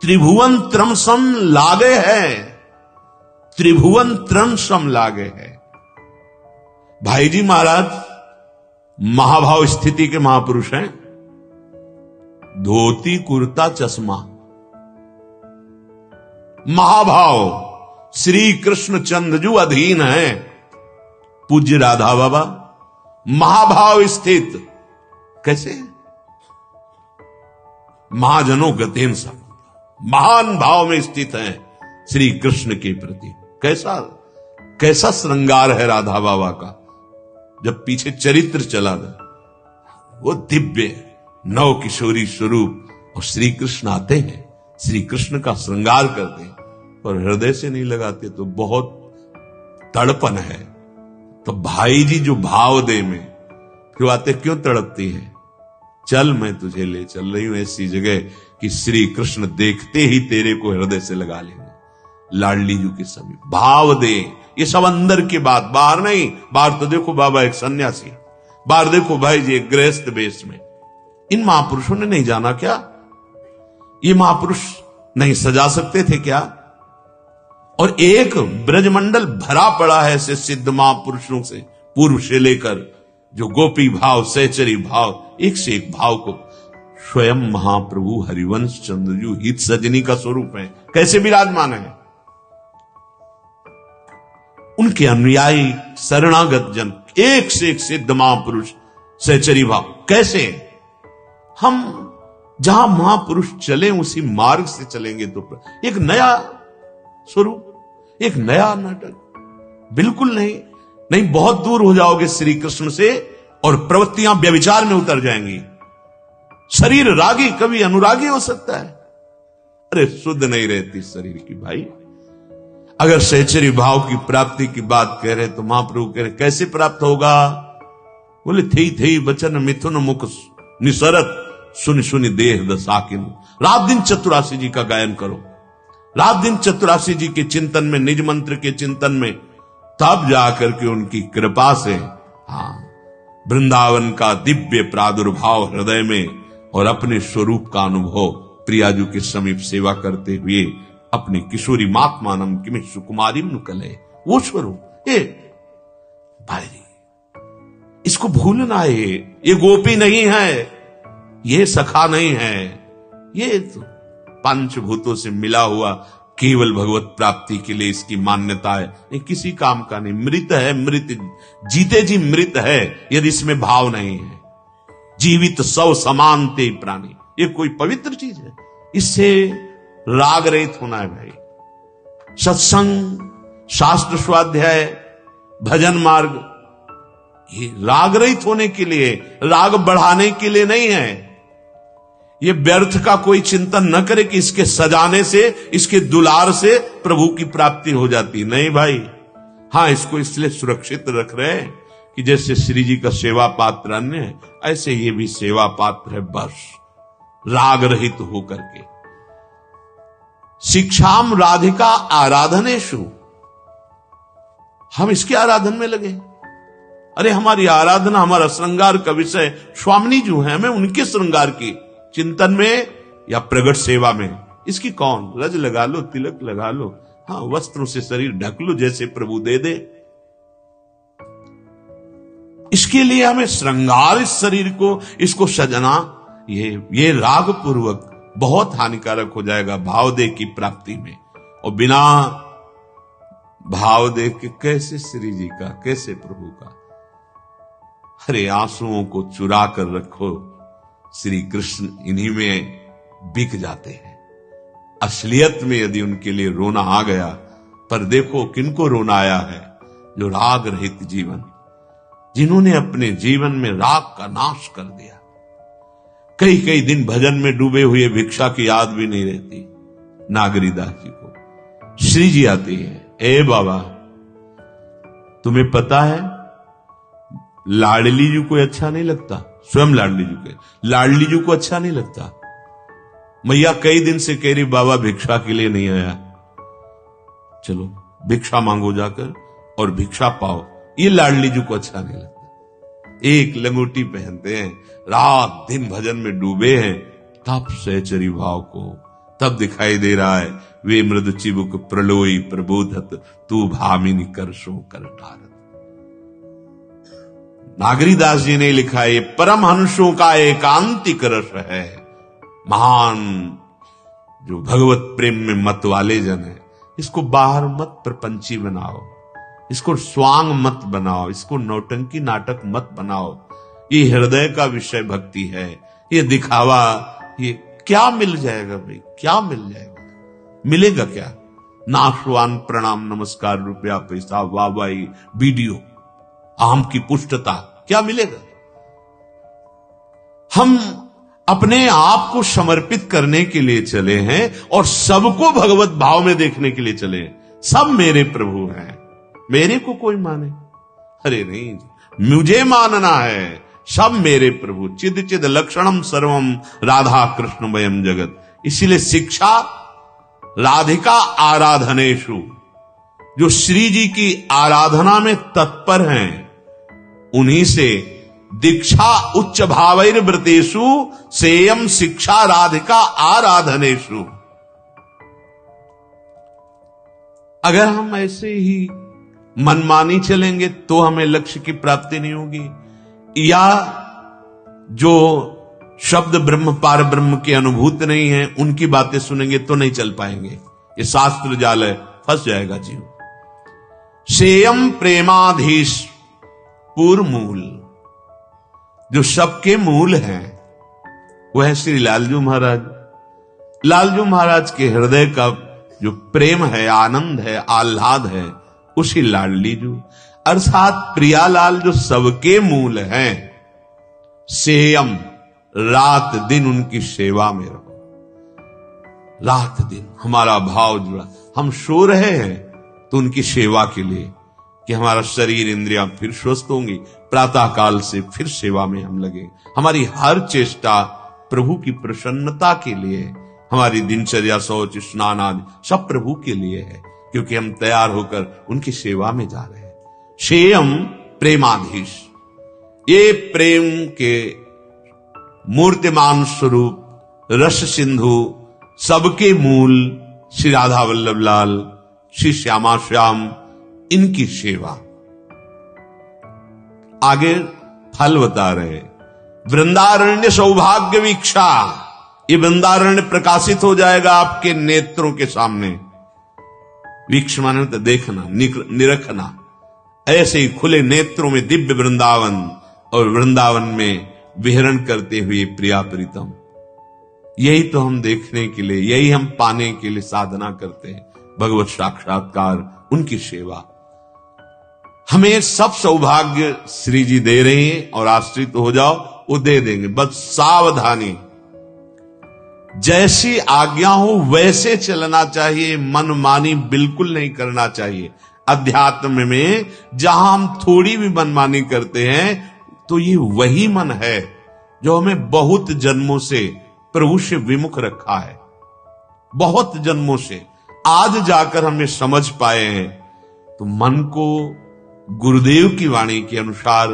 त्रिभुवन त्रमसम लागे है, त्रिभुवन त्रमसम लागे है। भाई जी महाराज महाभाव स्थिति के महापुरुष हैं। धोती कुर्ता चश्मा, महाभाव श्री कृष्ण चंद्रजू अधीन है। पूज्य राधा बाबा महाभाव स्थित। कैसे? महाजनों गतेन सब, महान भाव में स्थित हैं श्री कृष्ण के प्रति। कैसा श्रृंगार है राधा बाबा का। जब पीछे चरित्र चला था, वो दिव्य नव किशोरी स्वरूप, और श्री कृष्ण आते हैं, श्री कृष्ण का श्रृंगार करते हैं, और हृदय से नहीं लगाते तो बहुत तड़पन है। तो भाई जी जो भाव दे में, क्यों आते, क्यों तड़पती है? चल मैं तुझे ले चल रही हूं ऐसी जगह कि श्री कृष्ण देखते ही तेरे को हृदय से लगा लेंगे। लाडली जी के समीप भाव दे। ये सब अंदर की बात, बाहर नहीं। बाहर तो देखो बाबा एक सन्यासी, बाहर देखो भाई जी एक गृहस्थ वेश में। इन महापुरुषों ने नहीं जाना क्या? ये महापुरुष नहीं सजा सकते थे क्या? और एक ब्रजमंडल भरा पड़ा है ऐसे सिद्ध महापुरुषों से, पूर्व से लेकर जो गोपी भाव, सहचरी भाव, एक से एक भाव को स्वयं महाप्रभु हरिवंश चंद्रजू हित सजनी का स्वरूप है। कैसे विराजमान है? उनके अनुयायी शरणागत जन, एक से एक सिद्ध महापुरुष, सहचरी भाव। कैसे? हम जहां महापुरुष चले उसी मार्ग से चलेंगे तो एक नया स्वरूप, एक नया नाटक। बिल्कुल नहीं, बहुत दूर हो जाओगे श्री कृष्ण से और प्रवृत्तियां व्यभिचार में उतर जाएंगी। शरीर रागी कभी अनुरागी हो सकता है। अरे शुद्ध नहीं रहती शरीर की भाई। अगर सहचरी भाव की प्राप्ति की बात कह रहे तो महाप्रभु कह रहे कैसे प्राप्त होगा? बोले थी बचन मिथुन मुख निसरत, सुनि सुनि देह दसाकिन। रात दिन चतुरासी जी का गायन करो, रात दिन चतुरासी जी के चिंतन में, निज मंत्र के चिंतन में, तब जाकर के उनकी कृपा से वृंदावन का दिव्य प्रादुर्भाव हृदय में और अपने स्वरूप का अनुभव प्रियाजू के समीप सेवा करते हुए अपनी किशोरी मात्मानम किमि सुकुमारी नुकले, वो स्वरूप। भाई इसको भूलना है। ये गोपी नहीं है, ये सखा नहीं है, ये तो पंचभूतों से मिला हुआ केवल भगवत प्राप्ति के लिए इसकी मान्यता है। ये किसी काम का नहीं, मृत है, मृत जीते जी मृत है यदि इसमें भाव नहीं है। जीवित सौ समान ते प्राणी, ये कोई पवित्र चीज है? इससे राग रहित होना है भाई। सत्संग, शास्त्र स्वाध्याय, भजन मार्ग, ये राग रहित होने के लिए, राग बढ़ाने के लिए नहीं है। ये व्यर्थ का कोई चिंतन न करे कि इसके सजाने से, इसके दुलार से प्रभु की प्राप्ति हो जाती, नहीं भाई। हां, इसको इसलिए सुरक्षित रख रहे हैं कि जैसे श्री जी का सेवा पात्र अन्य है, ऐसे ये भी सेवा पात्र है, बस राग रहित होकर के। शिक्षाम राधिका आराधनेषु, हम इसके आराधन में लगे। अरे हमारी आराधना, हमारा श्रृंगार का विषय स्वामिनी जो है, हमें उनके श्रृंगार की चिंतन में या प्रगट सेवा में, इसकी कौन? रज लगा लो, तिलक लगा लो, हाँ वस्त्रों से शरीर ढक लो जैसे प्रभु दे दे। इसके लिए हमें श्रृंगार, इस शरीर को, इसको सजना, ये राग पूर्वक बहुत हानिकारक हो जाएगा भाव देह की प्राप्ति में। और बिना भाव देह के कैसे श्री जी का, कैसे प्रभु का? अरे आंसुओं को चुरा कर रखो, श्री कृष्ण इन्हीं में बिक जाते हैं। असलियत में यदि उनके लिए रोना आ गया, पर देखो किनको रोना आया है? जो राग रहित जीवन, जिन्होंने अपने जीवन में राग का नाश कर दिया। कई कई दिन भजन में डूबे हुए भिक्षा की याद भी नहीं रहती। नागरीदास जी को श्री जी आती है, ए बाबा तुम्हें पता है लाडली जी को अच्छा नहीं लगता, स्वयं लाडली जी के, लाडली जी को अच्छा नहीं लगता। मैया कई दिन से कह रही बाबा भिक्षा के लिए नहीं आया, चलो भिक्षा मांगो जाकर और भिक्षा पाओ। ये लाडली जी को अच्छा नहीं लगता। एक लंगोटी पहनते हैं, रात दिन भजन में डूबे हैं, तब सहचरी भाव को तब दिखाई दे रहा है, वे मृद चिबुक प्रलोई प्रबोधत, तू भामिनी कर सो कर ठारत। नागरीदास जी ने लिखा है, परमहंसों का एकांतिक रस है। महान जो भगवत प्रेम में मत वाले जन है, इसको बाहर मत प्रपंची बनाओ, इसको स्वांग मत बनाओ, इसको नौटंकी नाटक मत बनाओ। ये हृदय का विषय भक्ति है। ये दिखावा, ये क्या मिल जाएगा भाई? क्या मिल जाएगा? मिलेगा क्या? नाशवान प्रणाम नमस्कार रुपया पैसा वाहवाही वीडियो आम की पुष्टता, क्या मिलेगा? हम अपने आप को समर्पित करने के लिए चले हैं और सबको भगवत भाव में देखने के लिए चले हैं। सब मेरे प्रभु हैं, मेरे को कोई माने? अरे नहीं, मुझे मानना है। सब मेरे प्रभु, चिद चिद लक्षणम सर्वम राधा कृष्णमयम जगत। इसीलिए शिक्षा राधिका आराधनेषु, जो श्री जी की आराधना में तत्पर हैं, उन्हीं से दीक्षा उच्च भावैर व्रतेषु सेयम शिक्षा राधिका आराधनेषु। अगर हम ऐसे ही मनमानी चलेंगे तो हमें लक्ष्य की प्राप्ति नहीं होगी, या जो शब्द ब्रह्म पार ब्रह्म की अनुभूति नहीं है उनकी बातें सुनेंगे तो नहीं चल पाएंगे। ये शास्त्र जाल है, फंस जाएगा जीव। सेयम प्रेमाधीश पूर्व मूल, जो सबके मूल हैं वह है श्री लालजू महाराज। लालजू महाराज के हृदय का जो प्रेम है, आनंद है, आह्लाद है, उसी लाडली जू अर्थात प्रियालाल जो सबके मूल हैं। सेयम, रात दिन उनकी सेवा में रहो। रात दिन हमारा भाव जुड़ा, हम सो रहे हैं तो उनकी सेवा के लिए कि हमारा शरीर इंद्रियां फिर स्वस्थ होंगी, प्रातः काल से फिर सेवा में हम लगे। हमारी हर चेष्टा प्रभु की प्रसन्नता के लिए, हमारी दिनचर्या, शौच, स्नान आदि सब प्रभु के लिए है, क्योंकि हम तैयार होकर उनकी सेवा में जा रहे हैं। शेयम प्रेमाधीश, ये प्रेम के मूर्तिमान स्वरूप रस सिंधु, सबके मूल श्री राधा वल्लभ लाल, श्री श्यामा श्याम, इनकी सेवा। आगे फल बता रहे। वृंदारण्य सौभाग्य वीक्षा, ये वृंदारण्य प्रकाशित हो जाएगा आपके नेत्रों के सामने। वीक्ष माने तो देखना, निरखना। ऐसे ही खुले नेत्रों में दिव्य वृंदावन, और वृंदावन में विहरण करते हुए प्रिया प्रीतम। यही तो हम देखने के लिए, यही हम पाने के लिए साधना करते हैं, भगवत साक्षात्कार, उनकी सेवा। हमें सब सौभाग्य श्री जी दे रहे हैं, और आश्रित हो जाओ वो दे देंगे, बस सावधानी। जैसी आज्ञा हो वैसे चलना चाहिए, मनमानी बिल्कुल नहीं करना चाहिए। अध्यात्म में जहां हम थोड़ी भी मनमानी करते हैं तो ये वही मन है जो हमें बहुत जन्मों से प्रभु से विमुख रखा है, बहुत जन्मों से। आज जाकर हमें समझ पाए हैं। तो मन को गुरुदेव की वाणी के अनुसार,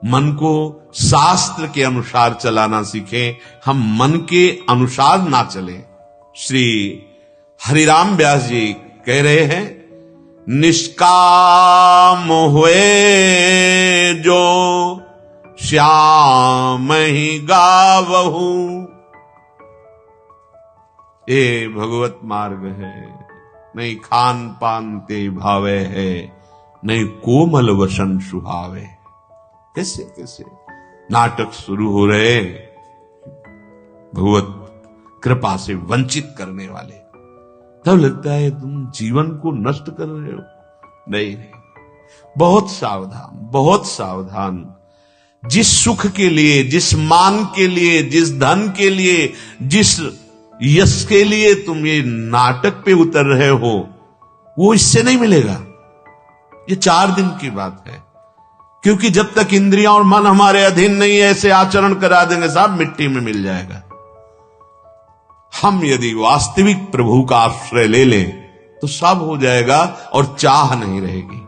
मन को शास्त्र के अनुसार चलाना सीखें, हम मन के अनुसार ना चलें। श्री हरिराम व्यास जी कह रहे हैं, निष्काम हुए जो श्याम ही गावहु। ये भगवत मार्ग है, नहीं खान पान ते भावे है, नहीं कोमल वसन सुहावे। कैसे कैसे नाटक शुरू हो रहे, भगवत कृपा से वंचित करने वाले। तब लगता है तुम जीवन को नष्ट कर रहे हो। नहीं, बहुत सावधान, बहुत सावधान। जिस सुख के लिए, जिस मान के लिए, जिस धन के लिए, जिस यश के लिए तुम ये नाटक पे उतर रहे हो, वो इससे नहीं मिलेगा। ये 4 दिन की बात है। क्योंकि जब तक इंद्रियां और मन हमारे अधीन नहीं है, ऐसे आचरण करा देंगे साहब, मिट्टी में मिल जाएगा। हम यदि वास्तविक प्रभु का आश्रय ले लें तो सब हो जाएगा और चाह नहीं रहेगी।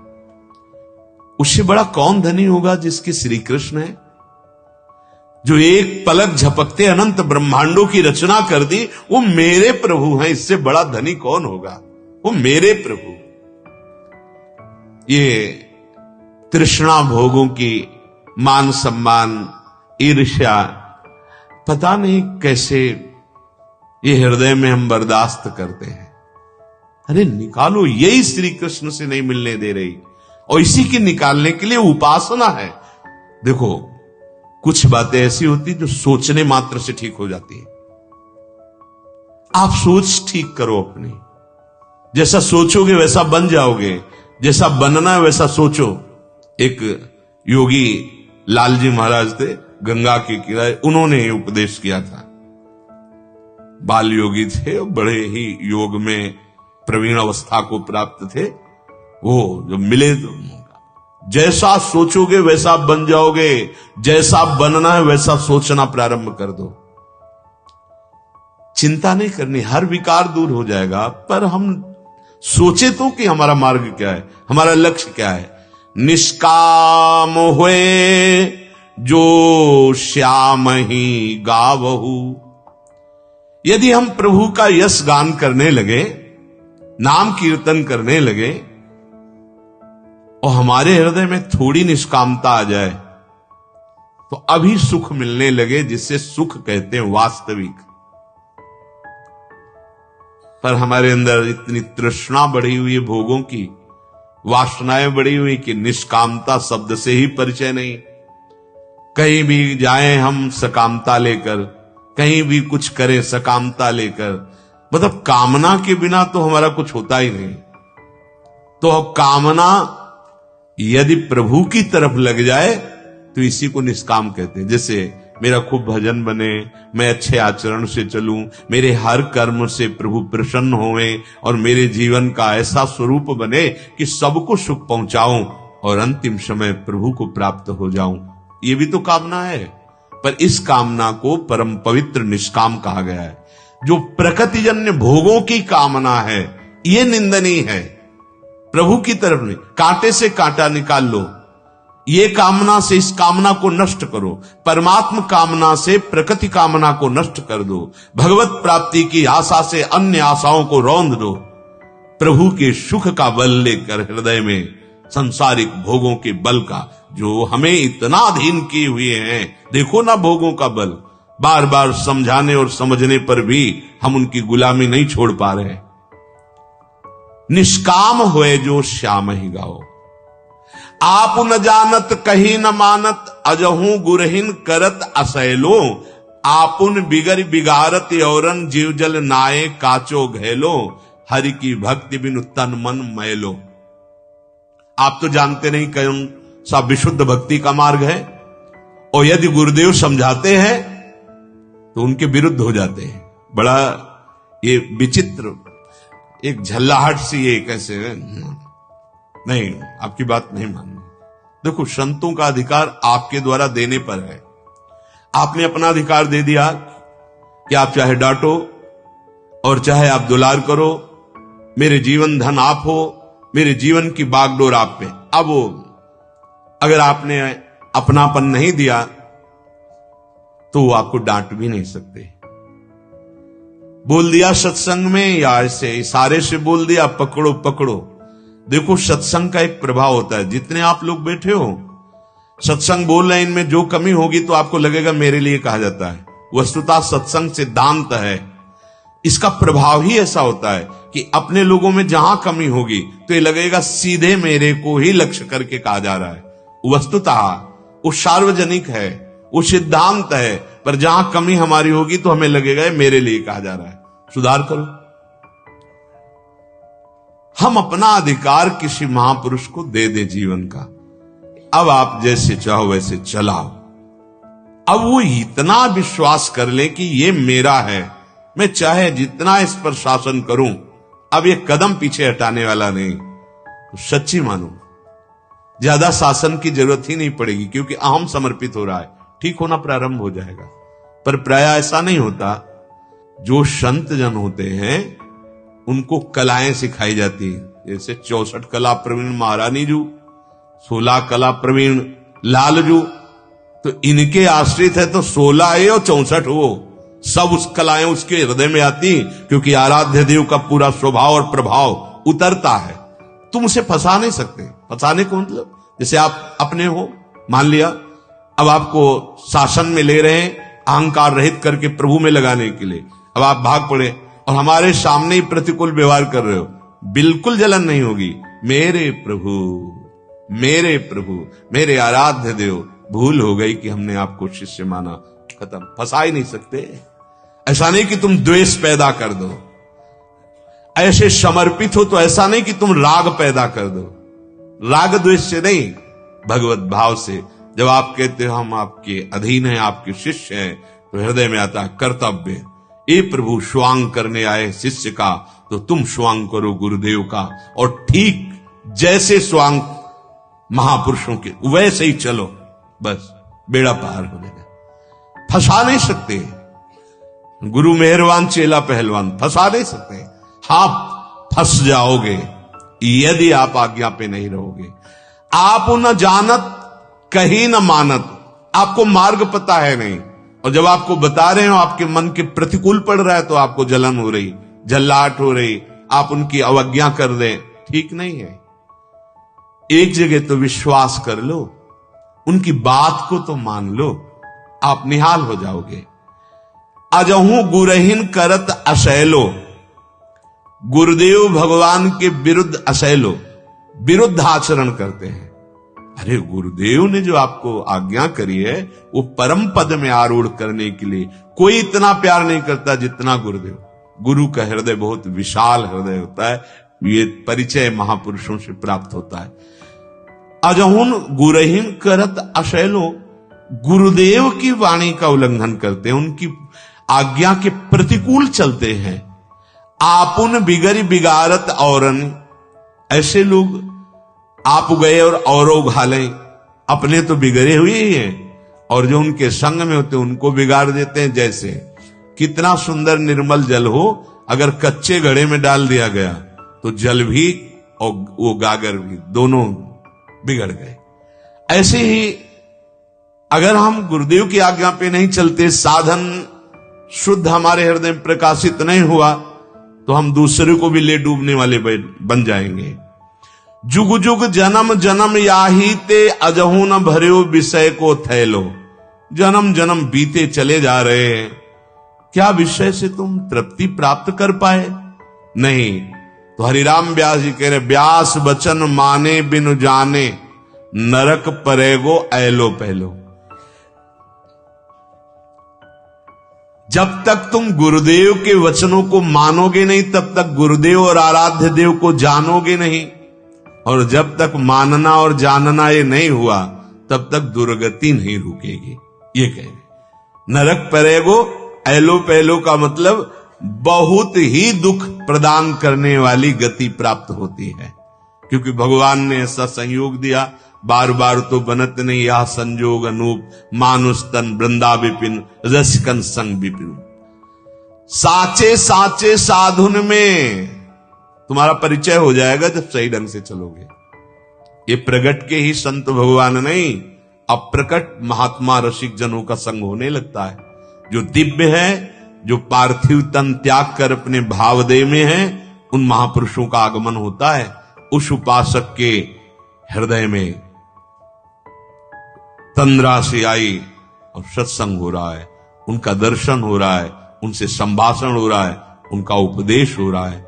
उससे बड़ा कौन धनी होगा जिसके श्री कृष्ण है, जो एक पलक झपकते अनंत ब्रह्मांडों की रचना कर दी। वो मेरे प्रभु हैं, इससे बड़ा धनी कौन होगा? वो मेरे प्रभु। ये तृष्णा भोगों की, मान सम्मान, ईर्ष्या, पता नहीं कैसे ये हृदय में हम बर्दाश्त करते हैं। अरे निकालो, यही श्री कृष्ण से नहीं मिलने दे रही, और इसी के निकालने के लिए उपासना है। देखो, कुछ बातें ऐसी होती जो सोचने मात्र से ठीक हो जाती है। आप सोच ठीक करो अपनी, जैसा सोचोगे वैसा बन जाओगे, जैसा बनना है वैसा सोचो। एक योगी लालजी महाराज थे, गंगा के किनारे, उन्होंने उपदेश किया था। बाल योगी थे, बड़े ही योग में प्रवीण अवस्था को प्राप्त थे। वो जब मिले तो जैसा सोचोगे वैसा बन जाओगे, जैसा बनना है वैसा सोचना प्रारंभ कर दो। चिंता नहीं करनी, हर विकार दूर हो जाएगा। पर हम सोचे तो कि हमारा मार्ग क्या है, हमारा लक्ष्य क्या है। निष्काम हुए जो श्याम ही गावहु। यदि हम प्रभु का यश गान करने लगे, नाम कीर्तन करने लगे, और हमारे हृदय में थोड़ी निष्कामता आ जाए, तो अभी सुख मिलने लगे, जिससे सुख कहते हैं वास्तविक। पर हमारे अंदर इतनी तृष्णा बढ़ी हुई है भोगों की, वासनाएं बढ़ी हुई कि निष्कामता शब्द से ही परिचय नहीं। कहीं भी जाएं हम सकामता लेकर, कहीं भी कुछ करें सकामता लेकर, मतलब कामना के बिना तो हमारा कुछ होता ही नहीं। तो कामना यदि प्रभु की तरफ लग जाए तो इसी को निष्काम कहते हैं। जैसे मेरा खूब भजन बने, मैं अच्छे आचरण से चलूं, मेरे हर कर्म से प्रभु प्रसन्न होवे, और मेरे जीवन का ऐसा स्वरूप बने कि सबको सुख पहुंचाऊं और अंतिम समय प्रभु को प्राप्त हो जाऊं। ये भी तो कामना है, पर इस कामना को परम पवित्र निष्काम कहा गया है। जो प्रकृतिजन्य भोगों की कामना है, ये निंदनीय है, प्रभु की तरफ नहीं। कांटे से कांटा निकाल लो, ये कामना से इस कामना को नष्ट करो। परमात्म कामना से प्रकृति कामना को नष्ट कर दो। भगवत प्राप्ति की आशा से अन्य आशाओं को रौंद दो। प्रभु के सुख का बल लेकर हृदय में संसारिक भोगों के बल का, जो हमें इतना अधीन किए हुए हैं। देखो ना भोगों का बल, बार बार समझाने और समझने पर भी हम उनकी गुलामी नहीं छोड़ पा रहे। निष्काम होए जो श्याम ही गाओ, आप न जानत कहीं न मानत, अजहू गुरहिन करत असैलो, आपुन बिगर बिगारत औरन जीव जल नाये काचो घैलो, हरि की भक्ति बिनु तन मन मैलो। आप तो जानते नहीं कौन सा विशुद्ध भक्ति का मार्ग है, और यदि गुरुदेव समझाते हैं तो उनके विरुद्ध हो जाते हैं। बड़ा ये विचित्र, एक झल्लाहट सी, ये कैसे नहीं, आपकी बात नहीं माननी। देखो, संतों का अधिकार आपके द्वारा देने पर है। आपने अपना अधिकार दे दिया कि आप चाहे डांटो और चाहे आप दुलार करो, मेरे जीवन धन आप हो, मेरे जीवन की बागडोर आप पे। अब वो अगर आपने अपनापन नहीं दिया तो वो आपको डांट भी नहीं सकते। बोल दिया सत्संग में, या ऐसे इशारे से बोल दिया, पकड़ो पकड़ो। देखो, सत्संग का एक प्रभाव होता है। जितने आप लोग बैठे हो, सत्संग बोल रहे हैं, इनमें जो कमी होगी तो आपको लगेगा मेरे लिए कहा जाता है। वस्तुतः सत्संग सिद्धांत है, इसका प्रभाव ही ऐसा होता है कि अपने लोगों में जहां कमी होगी तो ये लगेगा सीधे मेरे को ही लक्ष्य करके कहा जा रहा है। वस्तुतः वो सार्वजनिक है, वो सिद्धांत है, पर जहां कमी हमारी होगी तो हमें लगेगा मेरे लिए कहा जा रहा है, सुधार करो। हम अपना अधिकार किसी महापुरुष को दे दे जीवन का, अब आप जैसे चाहो वैसे चलाओ। अब वो इतना विश्वास कर ले कि ये मेरा है, मैं चाहे जितना इस पर शासन करूं, अब ये कदम पीछे हटाने वाला नहीं। तो सच्ची मानो, ज्यादा शासन की जरूरत ही नहीं पड़ेगी, क्योंकि अहम समर्पित हो रहा है, ठीक होना प्रारंभ हो जाएगा। पर प्राय ऐसा नहीं होता। जो संत जन होते हैं उनको कलाएं सिखाई जाती हैं, जैसे 64 कला प्रवीण महारानी जू, 16 कला प्रवीण लालजू, तो इनके आश्रित है तो 16 ये और 64 वो, सब उस कलाएं उसके हृदय में आती, क्योंकि आराध्य देव का पूरा स्वभाव और प्रभाव उतरता है। तुम उसे फंसा नहीं सकते। फंसाने को मतलब जैसे आप अपने हो, मान लिया अब आपको शासन में ले रहे हैं अहंकार रहित करके प्रभु में लगाने के लिए, अब आप भाग पड़े और हमारे सामने ही प्रतिकूल व्यवहार कर रहे हो, बिल्कुल जलन नहीं होगी। मेरे प्रभु, मेरे प्रभु, मेरे आराध्य देव, भूल हो गई कि हमने आपको शिष्य माना, खत्म। फंसा ही नहीं सकते। ऐसा नहीं कि तुम द्वेष पैदा कर दो, ऐसे समर्पित हो तो ऐसा नहीं कि तुम राग पैदा कर दो। राग द्वेष से नहीं, भगवत भाव से। जब आप कहते हो हम आपके अधीन हैं, आपके शिष्य हैं, तो हृदय में आता है कर्तव्य। ए प्रभु, स्वांग करने आए शिष्य का तो तुम स्वांग करो गुरुदेव का, और ठीक जैसे स्वांग महापुरुषों के वैसे ही चलो, बस बेड़ा पार हो जाएगा। फंसा नहीं सकते। गुरु मेहरबान चेला पहलवान, फंसा नहीं सकते। आप फंस जाओगे यदि आप आज्ञा पे नहीं रहोगे। आप न जानत कहीं न मानत, आपको मार्ग पता है नहीं, और जब आपको बता रहे हो आपके मन के प्रतिकूल पड़ रहा है तो आपको जलन हो रही, झल्लाहट हो रही, आप उनकी अवज्ञा कर दें, ठीक नहीं है। एक जगह तो विश्वास कर लो, उनकी बात को तो मान लो, आप निहाल हो जाओगे। अजहू गुरहीन करत असैलो, गुरुदेव भगवान के विरुद्ध असैलो, विरुद्ध आचरण करते हैं। अरे गुरुदेव ने जो आपको आज्ञा करी है वो परम पद में आरूढ़ करने के लिए, कोई इतना प्यार नहीं करता जितना गुरुदेव। गुरु का हृदय बहुत विशाल हृदय होता है, ये परिचय महापुरुषों से प्राप्त होता है। अजहुन गुरहीन करत असैलो, गुरुदेव की वाणी का उल्लंघन करते हैं, उनकी आज्ञा के प्रतिकूल चलते हैं। आपुन बिगरी बिगारत औरन, ऐसे लोग आप गए और औरों घालें, अपने तो बिगड़े हुए ही हैं और जो उनके संग में होते उनको बिगाड़ देते हैं। जैसे कितना सुंदर निर्मल जल हो, अगर कच्चे घड़े में डाल दिया गया तो जल भी और वो गागर भी दोनों बिगड़ गए। ऐसे ही अगर हम गुरुदेव की आज्ञा पे नहीं चलते, साधन शुद्ध हमारे हृदय में प्रकाशित नहीं हुआ, तो हम दूसरे को भी ले डूबने वाले बन जाएंगे। जुग जुग जन्म जन्म याही ते अजहू न भर्यो विषय को थैलो। जन्म जन्म बीते चले जा रहे हैं, क्या विषय से तुम तृप्ति प्राप्त कर पाए? नहीं। तो हरिराम व्यास जी कह रहे, व्यास बचन माने बिनु जाने, नरक परेगो ऐलो पहलो। जब तक तुम गुरुदेव के वचनों को मानोगे नहीं, तब तक गुरुदेव और आराध्य देव को जानोगे नहीं। और जब तक मानना और जानना ये नहीं हुआ, तब तक दुर्गति नहीं रुकेगी। ये कह रहे नरक परेगो ऐलो पहलो का मतलब बहुत ही दुख प्रदान करने वाली गति प्राप्त होती है, क्योंकि भगवान ने ऐसा संयोग दिया। बार बार तो बनत नहीं यह संजोग अनूप, मानुष तन वृंदा विपिन, रसिकन संग विपिन। साचे साचे साधुन में तुम्हारा परिचय हो जाएगा जब सही ढंग से चलोगे। ये प्रगट के ही संत भगवान नहीं, अप्रकट महात्मा रसिक जनों का संग होने लगता है। जो दिव्य है, जो पार्थिव तन त्याग कर अपने भावदेह में है, उन महापुरुषों का आगमन होता है। उस उपासक के हृदय में तंद्रा से आई और सत्संग हो रहा है, उनका दर्शन हो रहा है, उनसे संभाषण हो रहा है, उनका उपदेश हो रहा है,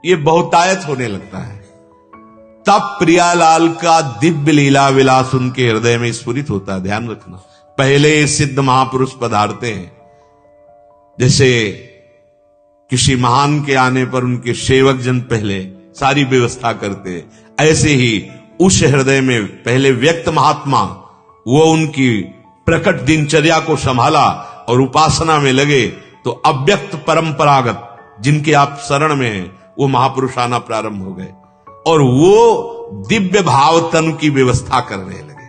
ये बहुतायत होने लगता है। तब प्रियालाल का दिव्य लीला विलास उनके हृदय में स्फुरित होता है। ध्यान रखना, पहले सिद्ध महापुरुष पधारते हैं, जैसे किसी महान के आने पर उनके सेवक जन पहले सारी व्यवस्था करते हैं, ऐसे ही उस हृदय में पहले व्यक्त महात्मा वो उनकी प्रकट दिनचर्या को संभाला और उपासना में लगे, तो अव्यक्त परंपरागत जिनके आप शरण में हैं वो महापुरुष आना प्रारंभ हो गए और वो दिव्य भाव तन की व्यवस्था करने लगे।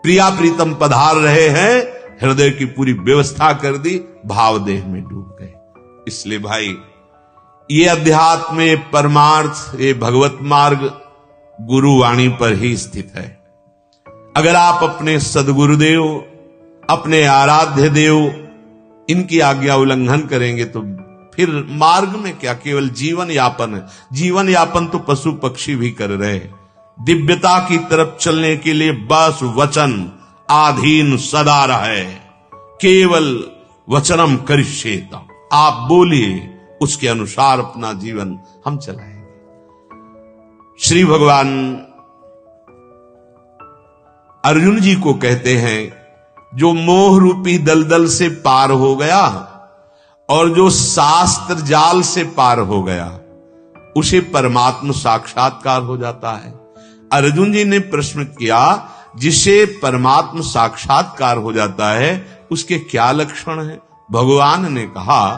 प्रिया प्रीतम पधार रहे हैं, हृदय की पूरी व्यवस्था कर दी, भाव देह में डूब गए। इसलिए भाई, ये अध्यात्म, ये परमार्थ, ये भगवत मार्ग गुरुवाणी पर ही स्थित है। अगर आप अपने सदगुरुदेव, अपने आराध्य देव, इनकी आज्ञा उल्लंघन करेंगे तो फिर मार्ग में क्या, केवल जीवन यापन है। जीवन यापन तो पशु पक्षी भी कर रहे हैं। दिव्यता की तरफ चलने के लिए बस वचन आधीन सदा रहे, केवल वचनम करिष्येत, आप बोलिए, उसके अनुसार अपना जीवन हम चलाएंगे। श्री भगवान अर्जुन जी को कहते हैं, जो मोह रूपी दलदल से पार हो गया और जो शास्त्र जाल से पार हो गया, उसे परमात्म साक्षात्कार हो जाता है। अर्जुन जी ने प्रश्न किया, जिसे परमात्म साक्षात्कार हो जाता है उसके क्या लक्षण है? भगवान ने कहा,